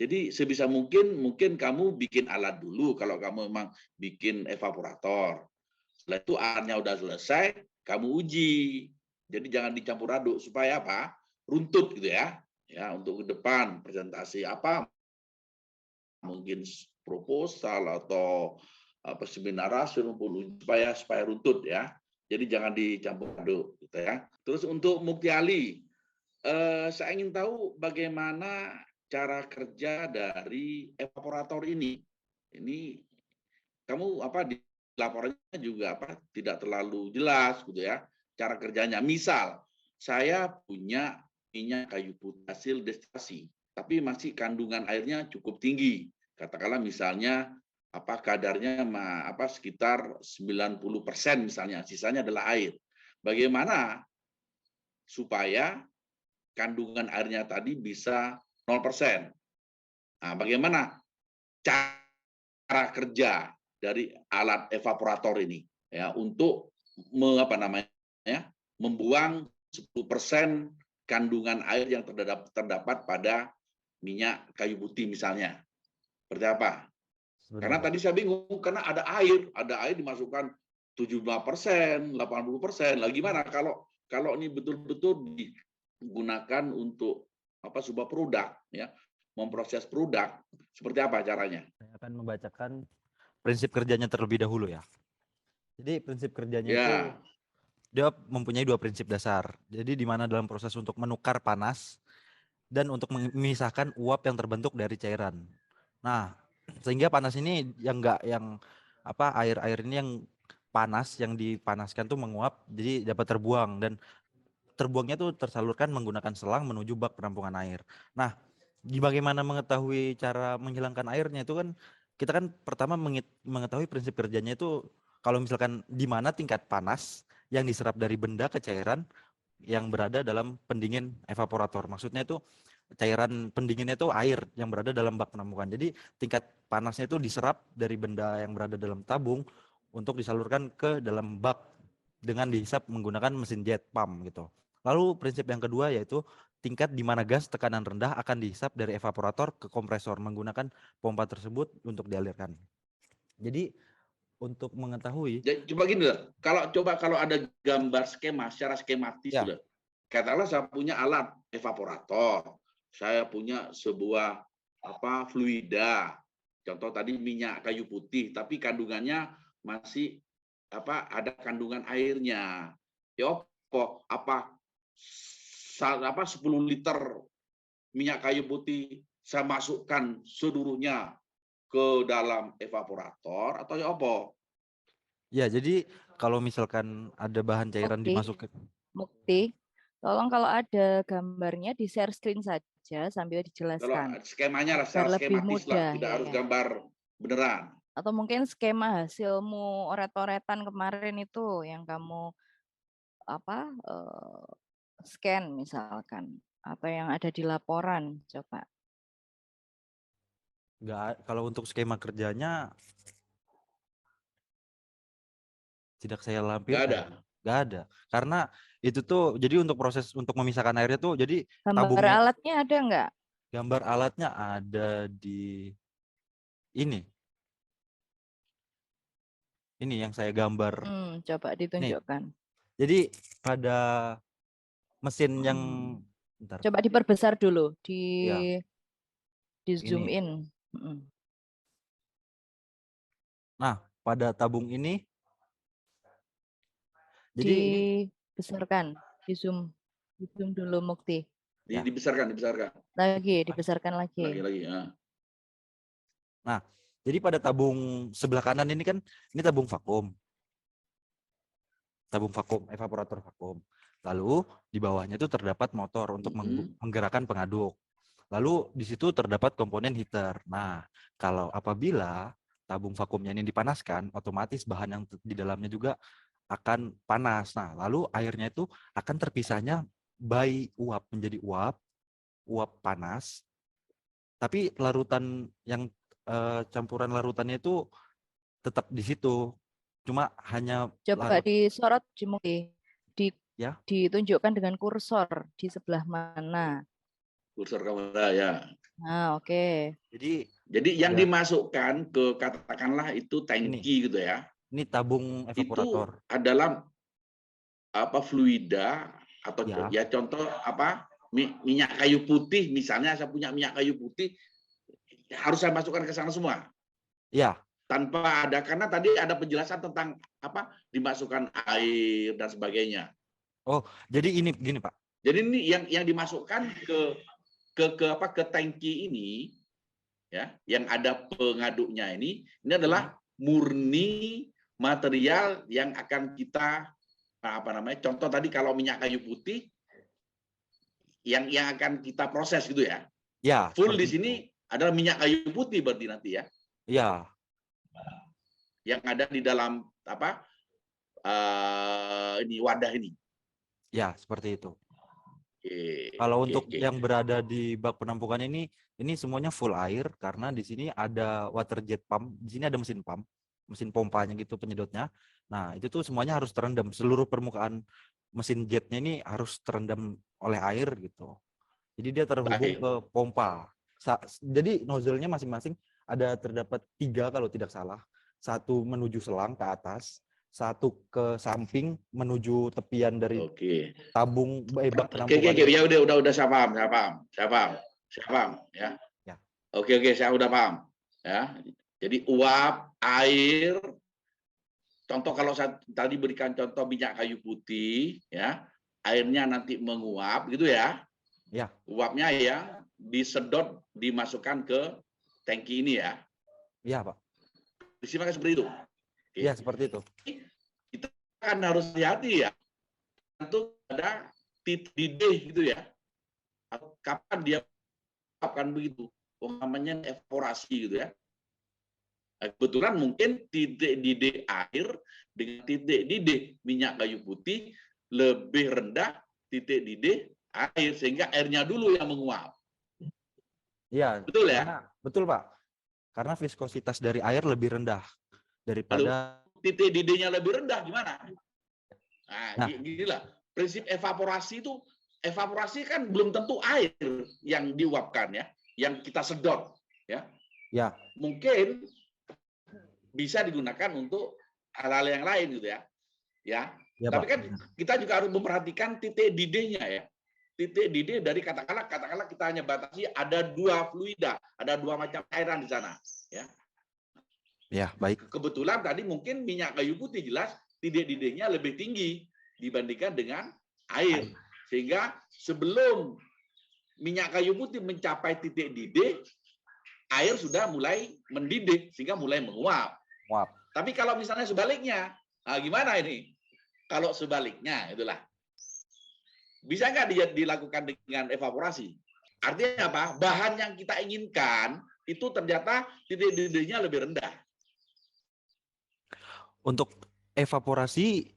Jadi sebisa mungkin kamu bikin alat dulu kalau kamu memang bikin evaporator. Setelah itu alatnya udah selesai, kamu uji. Jadi jangan dicampur aduk supaya apa? Runtut gitu ya. Ya, untuk ke depan presentasi apa? Mungkin proposal atau seminar hasil supaya runtut ya. Jadi jangan dicampur aduk gitu ya. Terus untuk Mukti Ali, Saya ingin tahu bagaimana cara kerja dari evaporator ini. Ini kamu di laporannya juga tidak terlalu jelas gitu ya cara kerjanya. Misal saya punya minyak kayu putih hasil destilasi, tapi masih kandungan airnya cukup tinggi. Katakanlah misalnya kadarnya sekitar 90% misalnya, sisanya adalah air. Bagaimana supaya kandungan airnya tadi bisa 0%? Nah, bagaimana cara kerja dari alat evaporator ini ya untuk membuang 10% kandungan air yang terdapat pada minyak kayu putih misalnya. Seperti apa? Karena tadi saya bingung karena ada air dimasukkan 75%, 80%. Lah gimana kalau ini betul-betul digunakan untuk sebuah produk ya, memproses produk, seperti apa caranya? Saya akan membacakan prinsip kerjanya terlebih dahulu ya. Jadi prinsip kerjanya itu dia mempunyai 2 prinsip dasar. Jadi di mana dalam proses untuk menukar panas dan untuk memisahkan uap yang terbentuk dari cairan. Nah, sehingga panas ini air ini yang panas yang dipanaskan tuh menguap jadi dapat terbuang, dan terbuangnya tuh tersalurkan menggunakan selang menuju bak penampungan air. Nah, bagaimana mengetahui cara menghilangkan airnya itu kan kita kan pertama mengetahui prinsip kerjanya itu kalau misalkan di mana tingkat panas yang diserap dari benda ke cairan yang berada dalam pendingin evaporator. Maksudnya itu cairan pendinginnya itu air yang berada dalam bak penampungan. Jadi tingkat panasnya itu diserap dari benda yang berada dalam tabung untuk disalurkan ke dalam bak dengan dihisap menggunakan mesin jet pump gitu. Lalu prinsip yang kedua yaitu tingkat di mana gas tekanan rendah akan dihisap dari evaporator ke kompresor menggunakan pompa tersebut untuk dialirkan. Jadi untuk mengetahui. Jadi, coba gini loh, kalau ada gambar skema secara skematis ya. sudah. Katakanlah saya punya alat evaporator, saya punya sebuah fluida, contoh tadi minyak kayu putih, tapi kandungannya masih ada kandungan airnya. Ya 10 liter minyak kayu putih saya masukkan seluruhnya ke dalam evaporator atau ya apa? Ya, jadi kalau misalkan ada bahan cairan dimasukkan. Mukti, tolong kalau ada gambarnya di share screen saja sambil dijelaskan. Kalau skemanya secara skematis lah, tidak harus gambar beneran. Atau mungkin skema hasilmu oret-oretan kemarin itu yang kamu scan misalkan, atau yang ada di laporan, coba. Enggak, kalau untuk skema kerjanya tidak saya lampirkan. Enggak ada. Karena itu tuh jadi untuk proses untuk memisahkan airnya tuh jadi gambar alatnya ada enggak? Gambar alatnya ada di ini. Ini yang saya gambar. Coba ditunjukkan. Nih. Jadi pada mesin yang bentar. Coba diperbesar dulu, di zoom ini. in. Nah, pada tabung ini jadi dibesarkan, di zoom dulu Mukti. Dibesarkan. Dibesarkan lagi. Lagi ya. Nah, jadi pada tabung sebelah kanan ini kan ini tabung vakum. Tabung vakum, evaporator vakum. Lalu di bawahnya itu terdapat motor untuk menggerakkan pengaduk. Lalu di situ terdapat komponen heater. Nah, kalau apabila tabung vakumnya ini dipanaskan, otomatis bahan yang di dalamnya juga akan panas. Nah, lalu airnya itu akan terpisahnya by uap menjadi uap panas. Tapi larutan yang campuran larutannya itu tetap di situ. Cuma hanya coba disorot ya? Ditunjukkan dengan kursor di sebelah mana. Kursor kamera ya. Nah, oke. Jadi yang dimasukkan ke katakanlah itu tangki gitu ya. Ini tabung evaporator. Itu adalah fluida atau ya contoh minyak kayu putih misalnya, saya punya minyak kayu putih harus saya masukkan ke sana semua. Ya. Tanpa ada, karena tadi ada penjelasan tentang dimasukkan air dan sebagainya. Oh, jadi ini gini Pak. Jadi ini yang dimasukkan ke tangki ini, ya, yang ada pengaduknya ini adalah murni material yang akan kita contoh tadi kalau minyak kayu putih yang akan kita proses gitu ya. Ya, Full di seperti sini itu. adalah minyak kayu putih berarti nanti ya. Ya, Yang ada di dalam ini wadah ini. ya seperti itu. Oke, Kalau oke, untuk oke. yang berada di bak penampungan ini semuanya full air karena di sini ada water jet pump, di sini ada mesin pompanya gitu penyedotnya. Nah, itu tuh semuanya harus terendam, seluruh permukaan mesin jetnya ini harus terendam oleh air gitu. Jadi dia terhubung Baik. ke pompa. Jadi nozzle-nya masing-masing terdapat 3 kalau tidak salah. Satu menuju selang ke atas, satu ke samping menuju tepian dari Oke. tabung bak Oke, penampungan. ya udah saya paham ya. Ya. Oke, saya udah paham ya. Jadi uap air, contoh kalau saya tadi berikan contoh minyak kayu putih ya, airnya nanti menguap gitu ya. Ya. Uapnya ya disedot dimasukkan ke tangki ini ya. Iya, Pak. Disimak seperti itu. Oke. Iya, seperti itu. Kita kan harus hati-hati ya. Tentu ada titik didih gitu ya. Kapan dia akan begitu? Namanya evaporasi gitu ya. Kebetulan mungkin titik didih air dengan titik didih minyak kayu putih lebih rendah titik didih air sehingga airnya dulu yang menguap. Iya. Betul ya? Betul, Pak. Karena viskositas dari air lebih rendah daripada titik didihnya lebih rendah gimana? Nah. Ginilah prinsip evaporasi itu. Evaporasi kan belum tentu air yang diuapkan ya, yang kita sedot ya. Ya. Mungkin bisa digunakan untuk hal-hal yang lain gitu ya. Ya. Tapi Pak. kan kita juga harus memperhatikan titik didihnya ya. Titik didih dari katakanlah kita hanya batasi ada 2 fluida, ada 2 macam cairan di sana ya. Ya, baik. Kebetulan tadi mungkin minyak kayu putih jelas titik didihnya lebih tinggi dibandingkan dengan air. Sehingga sebelum minyak kayu putih mencapai titik didih, air sudah mulai mendidih sehingga mulai menguap. Tapi kalau misalnya sebaliknya, gimana ini? Kalau sebaliknya, itulah. Bisa nggak dilakukan dengan evaporasi? Artinya apa? Bahan yang kita inginkan itu ternyata titik didihnya lebih rendah. Untuk evaporasi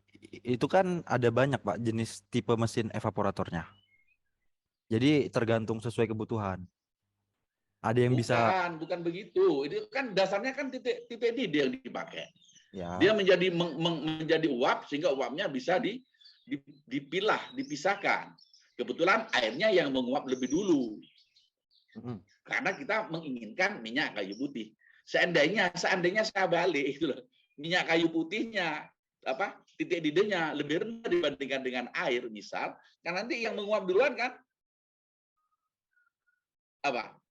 itu kan ada banyak, Pak, jenis tipe mesin evaporatornya. Jadi tergantung sesuai kebutuhan. Ada yang bukan begitu. Itu kan dasarnya kan titik didih yang dipakai. Ya. Dia menjadi uap sehingga uapnya bisa dipilah, dipisahkan. Kebetulan airnya yang menguap lebih dulu. Karena kita menginginkan minyak kayu putih. Seandainya saya balik itu loh. Minyak kayu putihnya titik didihnya lebih rendah dibandingkan dengan air misal, kan nanti yang menguap duluan kan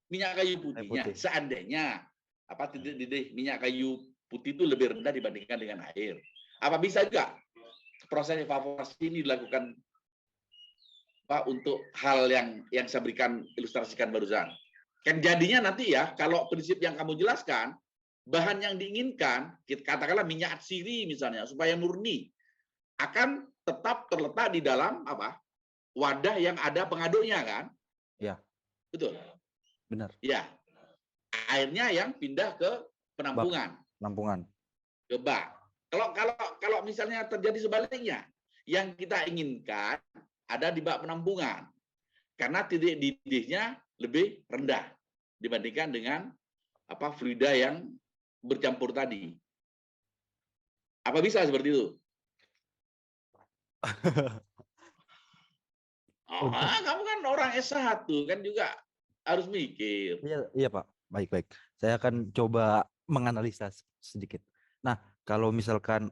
minyak kayu putihnya. Seandainya titik didih minyak kayu putih itu lebih rendah dibandingkan dengan air. Apa bisa juga proses evaporasi ini dilakukan untuk hal yang saya berikan ilustrasikan barusan. Kan jadinya nanti ya, kalau prinsip yang kamu jelaskan, bahan yang diinginkan, katakanlah minyak atsiri misalnya, supaya murni, akan tetap terletak di dalam wadah yang ada pengaduknya kan? Ya. Betul. Benar. Ya. Airnya yang pindah ke penampungan. Ke bak. Kalau misalnya terjadi sebaliknya, yang kita inginkan ada di bak penampungan. Karena titik didihnya lebih rendah dibandingkan dengan fluida yang bercampur tadi. Apa bisa seperti itu? Kamu kan orang S1 kan juga harus mikir. Iya, Pak. Baik. Saya akan coba menganalisa sedikit. Nah, kalau misalkan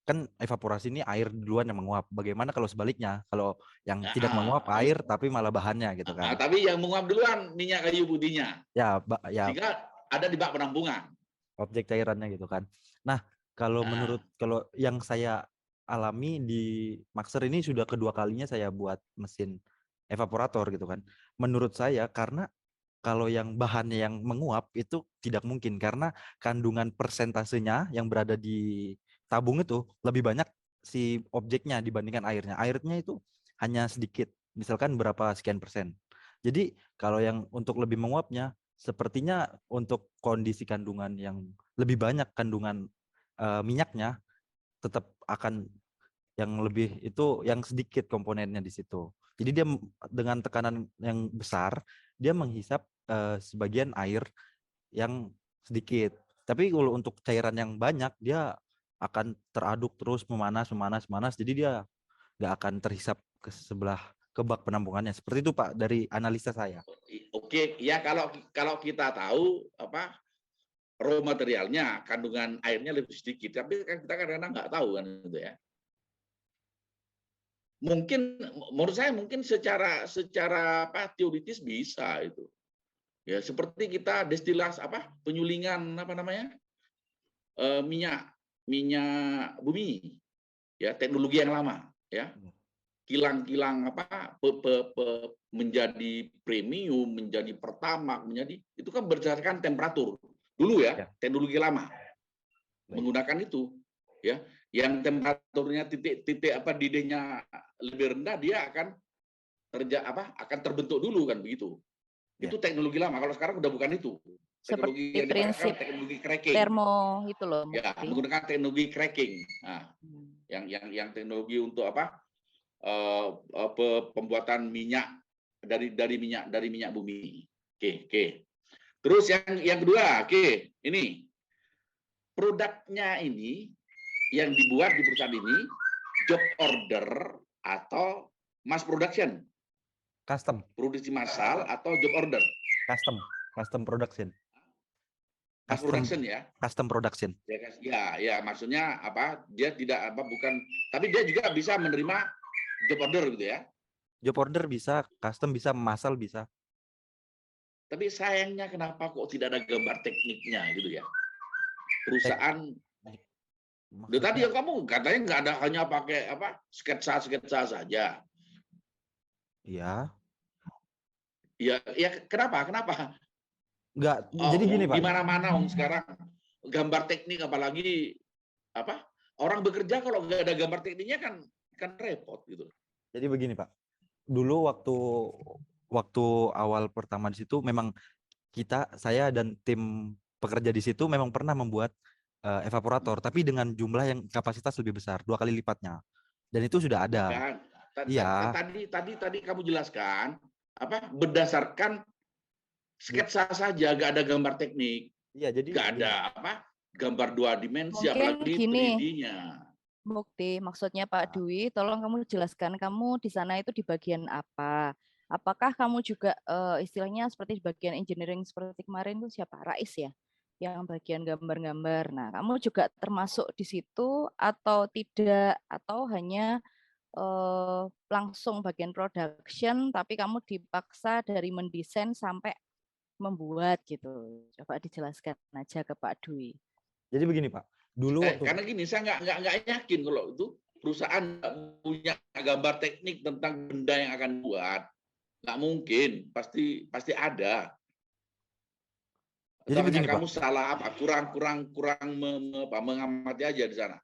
kan evaporasi ini air duluan yang menguap. Bagaimana kalau sebaliknya? Kalau yang tidak menguap air tapi malah bahannya gitu kan. Tapi yang menguap duluan minyak kayu putihnya. Ya. Sehingga ada di bak penampungan. Objek cairannya gitu kan. Nah, kalau yang saya alami di Maxer ini sudah kedua kalinya saya buat mesin evaporator gitu kan. Menurut saya karena kalau yang bahannya yang menguap itu tidak mungkin karena kandungan persentasenya yang berada di tabung itu lebih banyak si objeknya dibandingkan airnya. Airnya itu hanya sedikit, misalkan berapa sekian persen. Jadi kalau yang untuk lebih menguapnya sepertinya untuk kondisi kandungan yang lebih banyak kandungan minyaknya tetap akan yang lebih itu yang sedikit komponennya di situ. Jadi dia dengan tekanan yang besar dia menghisap sebagian air yang sedikit. Tapi kalau untuk cairan yang banyak dia akan teraduk terus memanas. Jadi dia nggak akan terhisap ke sebelah ke bak penampungannya. Seperti itu Pak dari analisa saya. Oke, ya kalau kita tahu apa raw materialnya, kandungan airnya lebih sedikit, tapi kan kita kadang-kadang nggak tahu kan itu ya. Mungkin menurut saya mungkin secara apa teoritis bisa itu. Ya seperti kita destilas apa penyulingan apa namanya? Minyak bumi. Ya, teknologi yang lama ya. Kilang-kilang apa menjadi premium, menjadi pertamax, menjadi itu kan berdasarkan temperatur dulu ya, teknologi lama menggunakan itu ya, yang temperaturnya titik apa didenya lebih rendah dia akan akan terbentuk dulu kan begitu. Itu teknologi lama. Kalau sekarang udah bukan itu. Teknologi Seperti yang prinsip teknologi cracking. termo itu loh. Ya, menggunakan teknologi cracking. Nah, yang teknologi untuk apa? Pembuatan minyak dari minyak bumi. Oke. Terus yang kedua, ini produknya ini yang dibuat di perusahaan ini job order atau mass production. Custom. Produksi massal atau job order. Custom production. Mass production ya. Custom production. Ya, maksudnya apa? Dia tidak bukan, tapi dia juga bisa menerima job order gitu ya. Job order bisa, custom bisa, massal bisa. Tapi sayangnya kenapa kok tidak ada gambar tekniknya gitu ya? Perusahaan tadi yang kamu katanya nggak ada, hanya pakai apa? sketsa saja. Iya. Ya kenapa? Enggak, jadi gini Pak. Di mana-mana sekarang gambar teknik, apalagi apa? Orang bekerja kalau nggak ada gambar tekniknya kan repot gitu. Jadi begini Pak. Dulu waktu awal pertama di situ memang saya dan tim pekerja di situ memang pernah membuat evaporator, tapi dengan jumlah yang kapasitas lebih besar, 2 kali lipatnya. Dan itu sudah ada. Iya. Tadi kamu jelaskan apa berdasarkan sketsa saja, nggak ada gambar teknik. Iya, jadi nggak ada apa gambar 2 dimensi, Mungkin apalagi gini, 3D-nya. Mukti, maksudnya Pak Dwi, tolong kamu jelaskan kamu di sana itu di bagian apa? Apakah kamu juga istilahnya seperti di bagian engineering seperti kemarin itu siapa? Rais ya? Yang bagian gambar-gambar. Nah, kamu juga termasuk di situ atau tidak? Atau hanya langsung bagian production, tapi kamu dipaksa dari mendesain sampai membuat gitu. Coba dijelaskan aja ke Pak Dwi. Jadi begini Pak, dulu karena gini, saya nggak yakin kalau itu perusahaan nggak punya gambar teknik tentang benda yang akan buat, nggak mungkin, pasti ada. Jadi begini, kamu Pak, salah apa? Kurang mengamati aja di sana.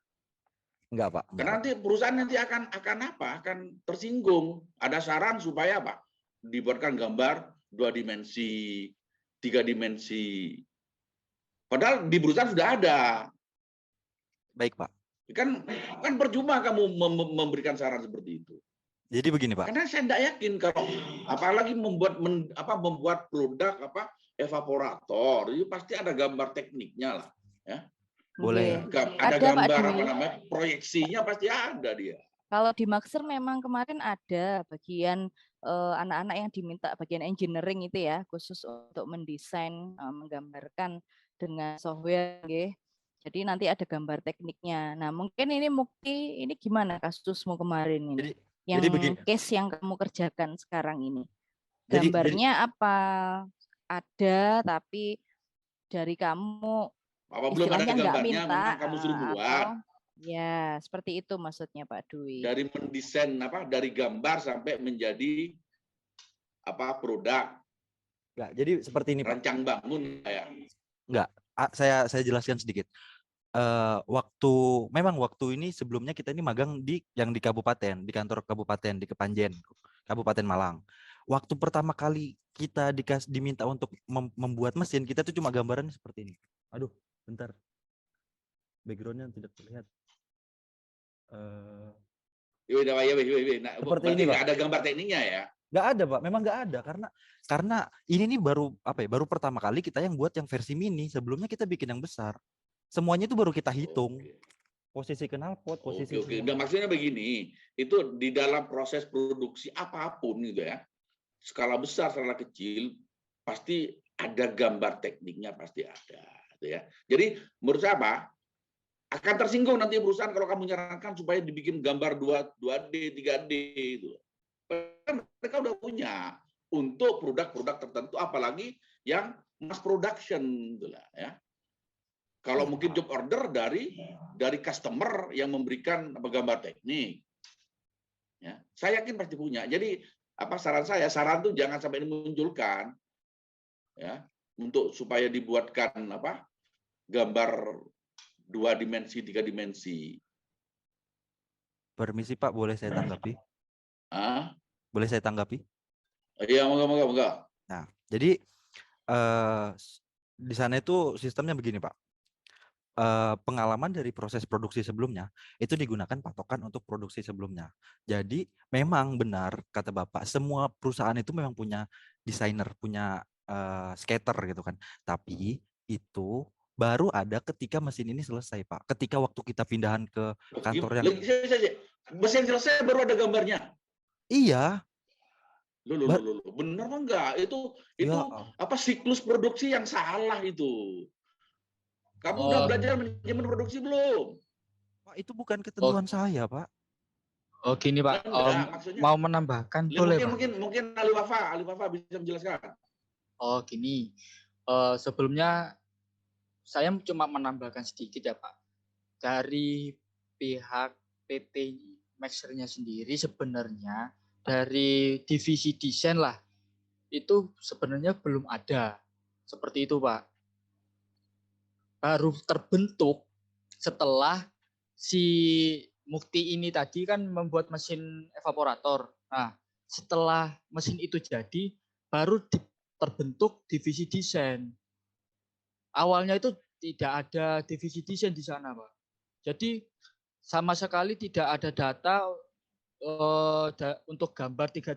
Enggak Pak. Karena nanti perusahaan akan tersinggung. Ada saran supaya apa? Dibuatkan gambar 2 dimensi, 3 dimensi. Padahal di perusahaan sudah ada. Baik Pak. Kan percuma kamu memberikan saran seperti itu. Jadi begini Pak. Karena saya tidak yakin kalau apalagi membuat produk evaporator, itu pasti ada gambar tekniknya lah, ya. Boleh. Ada gambar proyeksinya pasti ada dia. Kalau di Maxer memang kemarin ada bagian anak-anak yang diminta bagian engineering itu ya, khusus untuk mendesain, menggambarkan dengan software. Jadi nanti ada gambar tekniknya. Nah mungkin ini Mukti, ini gimana kasusmu kemarin ini? Yang case yang kamu kerjakan sekarang ini. Gambarnya apa? Ada, tapi dari kamu apa belum ada gambarnya, minta, kamu suruh buat. Ya, seperti itu maksudnya Pak Dwi. Dari mendesain dari gambar sampai menjadi produk. Enggak, jadi seperti ini Pak. Rancang bangun ya. Enggak, saya jelaskan sedikit. Memang waktu ini sebelumnya kita ini magang di kabupaten, di kantor kabupaten di Kepanjen, Kabupaten Malang. Waktu pertama kali kita diminta untuk membuat mesin, kita tuh cuma gambaran seperti ini. Aduh, bentar. Backgroundnya tidak terlihat. Nah, seperti ini, nggak Pak. ada gambar tekniknya ya? Nggak ada, Pak. Memang nggak ada karena ini nih baru pertama kali kita yang buat yang versi mini. Sebelumnya kita bikin yang besar. Semuanya itu baru kita hitung. Oke. Posisi knalpot, posisi Oke. Nah, maksudnya begini, itu di dalam proses produksi apapun gitu ya, skala besar, skala kecil, pasti ada gambar tekniknya, pasti ada. Gitu ya. Jadi menurut saya akan tersinggung nanti perusahaan kalau kamu nyarankan supaya dibikin gambar 2D, 3D itu. Mereka udah punya untuk produk-produk tertentu, apalagi yang mass production gitu lah ya. Kalau mungkin job order dari customer yang memberikan gambar teknik, ya, saya yakin pasti punya. Jadi saran tuh jangan sampai dimunculkan, ya, untuk supaya dibuatkan gambar 2 dimensi, 3 dimensi. Permisi Pak, boleh saya tanggapi? Boleh saya tanggapi? Iya, moga. Nah, jadi di sana itu sistemnya begini Pak. Pengalaman dari proses produksi sebelumnya itu digunakan patokan untuk produksi sebelumnya. Jadi memang benar kata Bapak, semua perusahaan itu memang punya desainer, punya skater gitu kan. Tapi itu baru ada ketika mesin ini selesai Pak. Ketika waktu kita pindahan ke kantor yang mesin selesai baru ada gambarnya. Iya. Loh. Benar enggak? Itu ya. Siklus produksi yang salah itu. Kamu udah belajar manajemen produksi belum? Pak, itu bukan ketentuan saya, Pak. Oh, gini, Pak. Mau menambahkan boleh, Pak? Mungkin Ali Wafa bisa menjelaskan. Oh, gini. Sebelumnya saya cuma menambahkan sedikit ya, Pak. Dari pihak PT Maxer-nya sendiri sebenarnya dari divisi desain lah itu sebenarnya belum ada. Seperti itu, Pak. Baru terbentuk setelah si Mukti ini tadi kan membuat mesin evaporator. Nah, setelah mesin itu jadi, baru terbentuk divisi desain. Awalnya itu tidak ada divisi desain di sana, Pak. Jadi sama sekali tidak ada data untuk gambar 3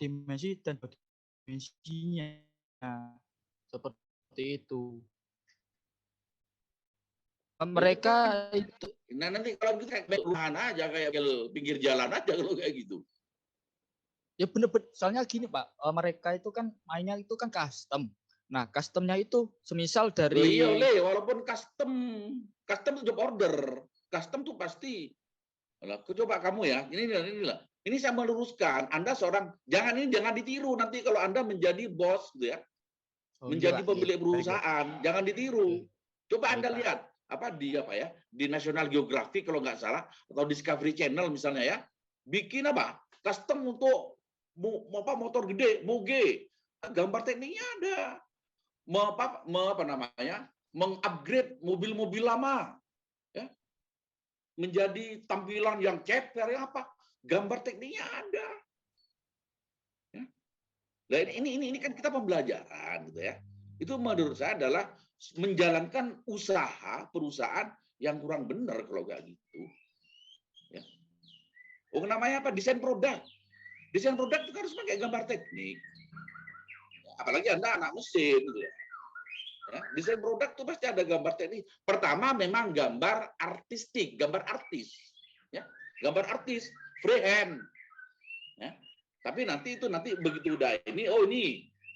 dimensi dan dimensinya. Seperti itu. Mereka itu nanti kalau kita kayak perumahan aja, kayak pinggir jalan aja kalau kayak gitu. Ya benar-benar, soalnya gini Pak, mereka itu kan mainnya itu kan custom. Nah, customnya itu semisal dari walaupun custom itu job order, custom tuh pasti. Coba kamu ya, ini saya meluruskan, Anda jangan ditiru nanti kalau Anda menjadi bos gitu ya. Menjadi pemilik perusahaan, jangan ditiru. Coba Anda lihat di National Geographic kalau nggak salah atau Discovery Channel misalnya ya, bikin custom untuk motor gede, moge, gambar tekniknya ada, mengupgrade mobil-mobil lama, ya, menjadi tampilan yang ceper yang gambar tekniknya ada. Ya. Nah, ini kan kita pembelajaran gitu ya. Itu menurut saya adalah menjalankan usaha perusahaan yang kurang benar kalau nggak gitu. Ya. Namanya desain produk. Desain produk itu harus pakai gambar teknik. Apalagi Anda anak mesin gitu ya. Desain produk itu pasti ada gambar teknik. Pertama memang gambar artistik, gambar artis. Ya. Gambar artis, freehand. Ya. Tapi nanti begitu udah ini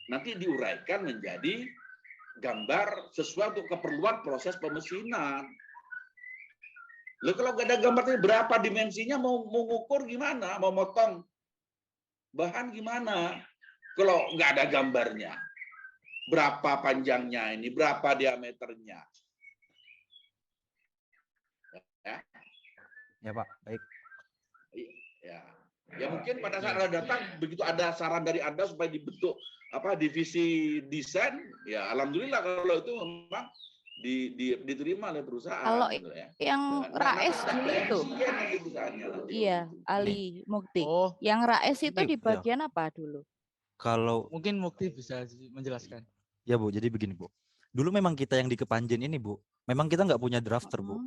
nanti diuraikan menjadi gambar sesuai untuk keperluan proses pemesinan. Lalu kalau nggak ada gambarnya berapa dimensinya, mau mengukur gimana, mau motong bahan gimana? Kalau nggak ada gambarnya, berapa panjangnya ini, berapa diameternya? Ya. Ya Pak, baik. Ya. Ya mungkin pada saat Anda datang, begitu ada saran dari Anda supaya dibentuk divisi desain, ya alhamdulillah kalau itu memang diterima oleh perusahaan. Kalau Gitu ya. yang Rais dulu itu, iya, Nih, Ali Mukti. Oh, Yang Rais itu ini di bagian apa dulu? kalau mungkin Mukti bisa menjelaskan. ya Bu, jadi begini Bu. Dulu memang kita yang di Kepanjen ini Bu, memang kita nggak punya drafter Bu.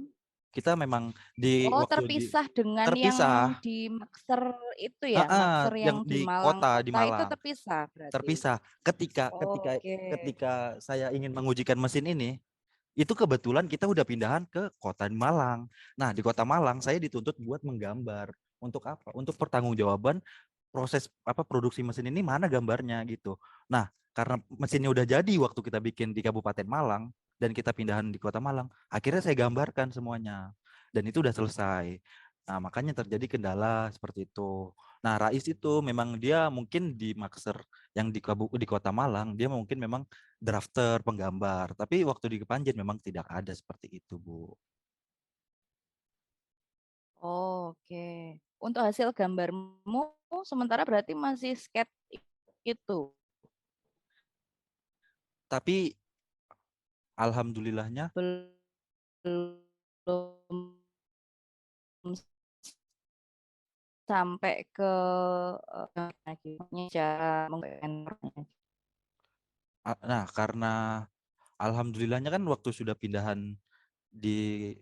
Kita memang di Oh, waktu terpisah dengan terpisah. yang di Maxer itu ya, Maxer yang yang di di Malang kota di kota itu Malang. terpisah berarti. Terpisah. Ketika Oke. saya ingin mengujikan mesin ini, itu kebetulan kita udah pindahan ke kota di Malang. Nah, di kota Malang saya dituntut buat menggambar. Untuk apa? Untuk pertanggungjawaban proses produksi mesin ini mana gambarnya gitu. Nah, karena mesinnya udah jadi waktu kita bikin di Kabupaten Malang dan kita pindahan di Kota Malang, akhirnya saya gambarkan semuanya. Dan itu udah selesai. Nah, makanya terjadi kendala seperti itu. Nah, Rais itu memang dia mungkin di Maxer yang di Kota Malang, dia mungkin memang drafter, penggambar. Tapi waktu di Kepanjen memang tidak ada seperti itu, Bu. Oke. Untuk hasil gambarmu sementara berarti masih sketch itu. Tapi alhamdulillahnya Belum sampai ke cara menggambarnya. nah, karena alhamdulillahnya kan waktu sudah pindahan di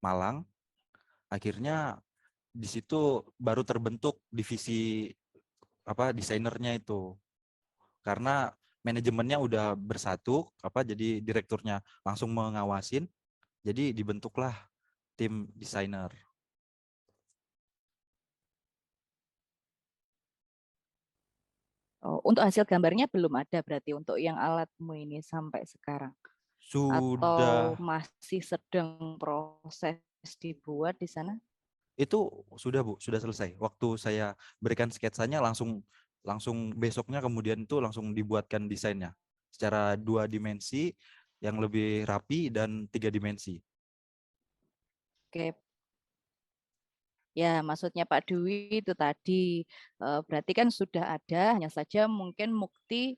Malang, akhirnya di situ baru terbentuk divisi desainernya itu. Karena manajemennya udah bersatu, jadi direkturnya langsung mengawasin, jadi dibentuklah tim desainer. Oh, untuk hasil gambarnya belum ada berarti untuk yang alatmu ini sampai sekarang. Atau Sudah masih sedang proses dibuat di sana? itu sudah Bu, sudah selesai. Waktu saya berikan sketsanya langsung besoknya kemudian itu langsung dibuatkan desainnya secara 2 dimensi yang lebih rapi dan 3 dimensi. Oke. Ya, maksudnya Pak Dwi itu tadi berarti kan sudah ada, hanya saja mungkin Mukti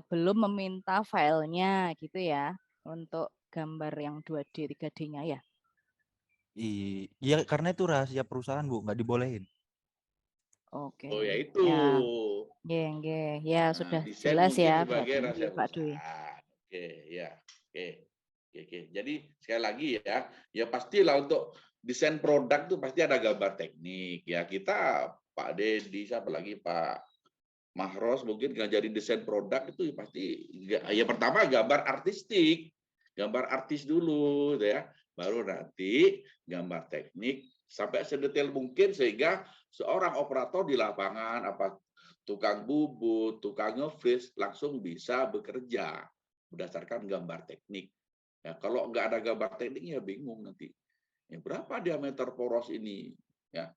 belum meminta filenya gitu ya untuk gambar yang 2D, 3D-nya ya. Iya, karena itu rahasia perusahaan Bu, nggak dibolehin. Oke. Oh ya itu. Ya, ya sudah desain jelas mungkin ya sebagai berarti rahasia Pak Dwi. perusahaan. Oke, ya. Oke. Jadi sekali lagi ya pastilah untuk desain produk tuh pasti ada gambar teknik. Ya kita Pak Dedi, siapa lagi Pak Mahros mungkin ngajarin desain produk itu pasti ya pertama gambar artistik, gambar artis dulu gitu ya. Baru nanti gambar teknik sampai sedetail mungkin sehingga seorang operator di lapangan tukang bubut, tukang nge-freeze langsung bisa bekerja berdasarkan gambar teknik. Ya, kalau nggak ada gambar teknik ya bingung nanti. Ya, berapa diameter poros ini? Ya.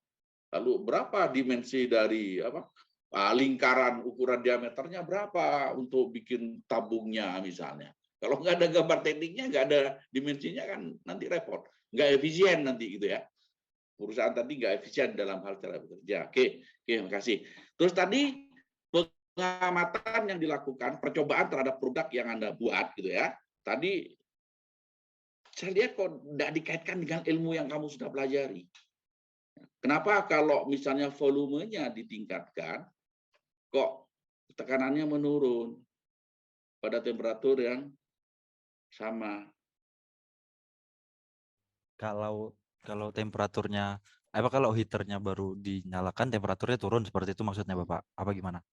Lalu berapa dimensi dari lingkaran ukuran diameternya berapa untuk bikin tabungnya misalnya. Kalau nggak ada gambar tekniknya, nggak ada dimensinya kan nanti repot. Nggak efisien nanti gitu ya. Perusahaan tadi nggak efisien dalam hal cara bekerja. Oke, terima kasih. Terus tadi pengamatan yang dilakukan, percobaan terhadap produk yang Anda buat gitu ya. Tadi saya lihat kok tidak dikaitkan dengan ilmu yang kamu sudah pelajari. Kenapa kalau misalnya volumenya ditingkatkan, kok tekanannya menurun pada temperatur yang sama? Kalau temperaturnya kalau heaternya baru dinyalakan temperaturnya turun seperti itu maksudnya Bapak? Apa gimana?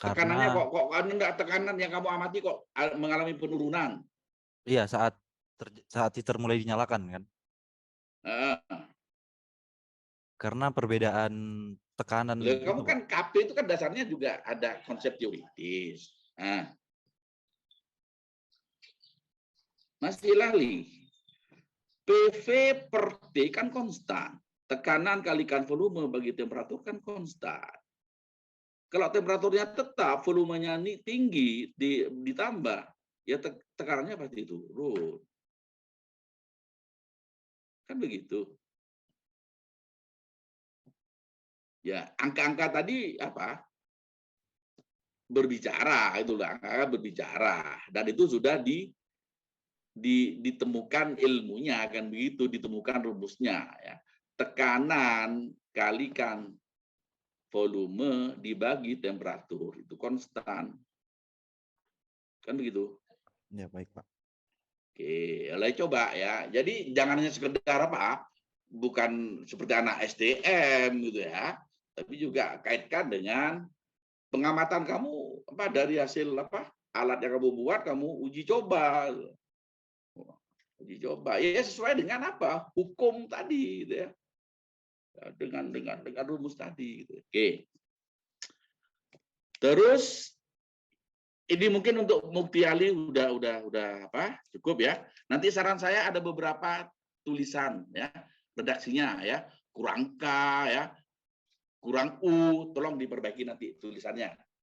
Tekanannya Karena kok enggak, tekanan yang kamu amati kok mengalami penurunan. iya saat heater mulai dinyalakan kan. Karena perbedaan tekanan Kamu kan KP itu kan dasarnya juga ada konsep teoritis. Mas Hilali, PV per T kan konstan. Tekanan kalikan volume bagi temperatur kan konstan. Kalau temperaturnya tetap, volumenya tinggi, ditambah, ya tekanannya pasti turun. Kan begitu. Ya, angka-angka tadi apa? Berbicara, itulah angka berbicara, dan itu sudah ditemukan ilmunya, kan begitu, ditemukan rumusnya, ya. Tekanan kalikan volume dibagi temperatur itu konstan, kan begitu. Ya, baik, Pak. Oke, mulai coba ya. Jadi jangan hanya sekedar apa, bukan seperti anak STM gitu ya, tapi juga kaitkan dengan pengamatan kamu apa dari hasil apa alat yang kamu buat, kamu uji coba. Uji coba ya sesuai dengan apa? Hukum tadi gitu ya. Dengan rumus tadi gitu. Oke. Terus ini mungkin untuk Muktiali udah apa? Cukup ya. Nanti saran saya ada beberapa tulisan ya, redaksinya ya, kurang K ya, kurang U, tolong diperbaiki nanti tulisannya.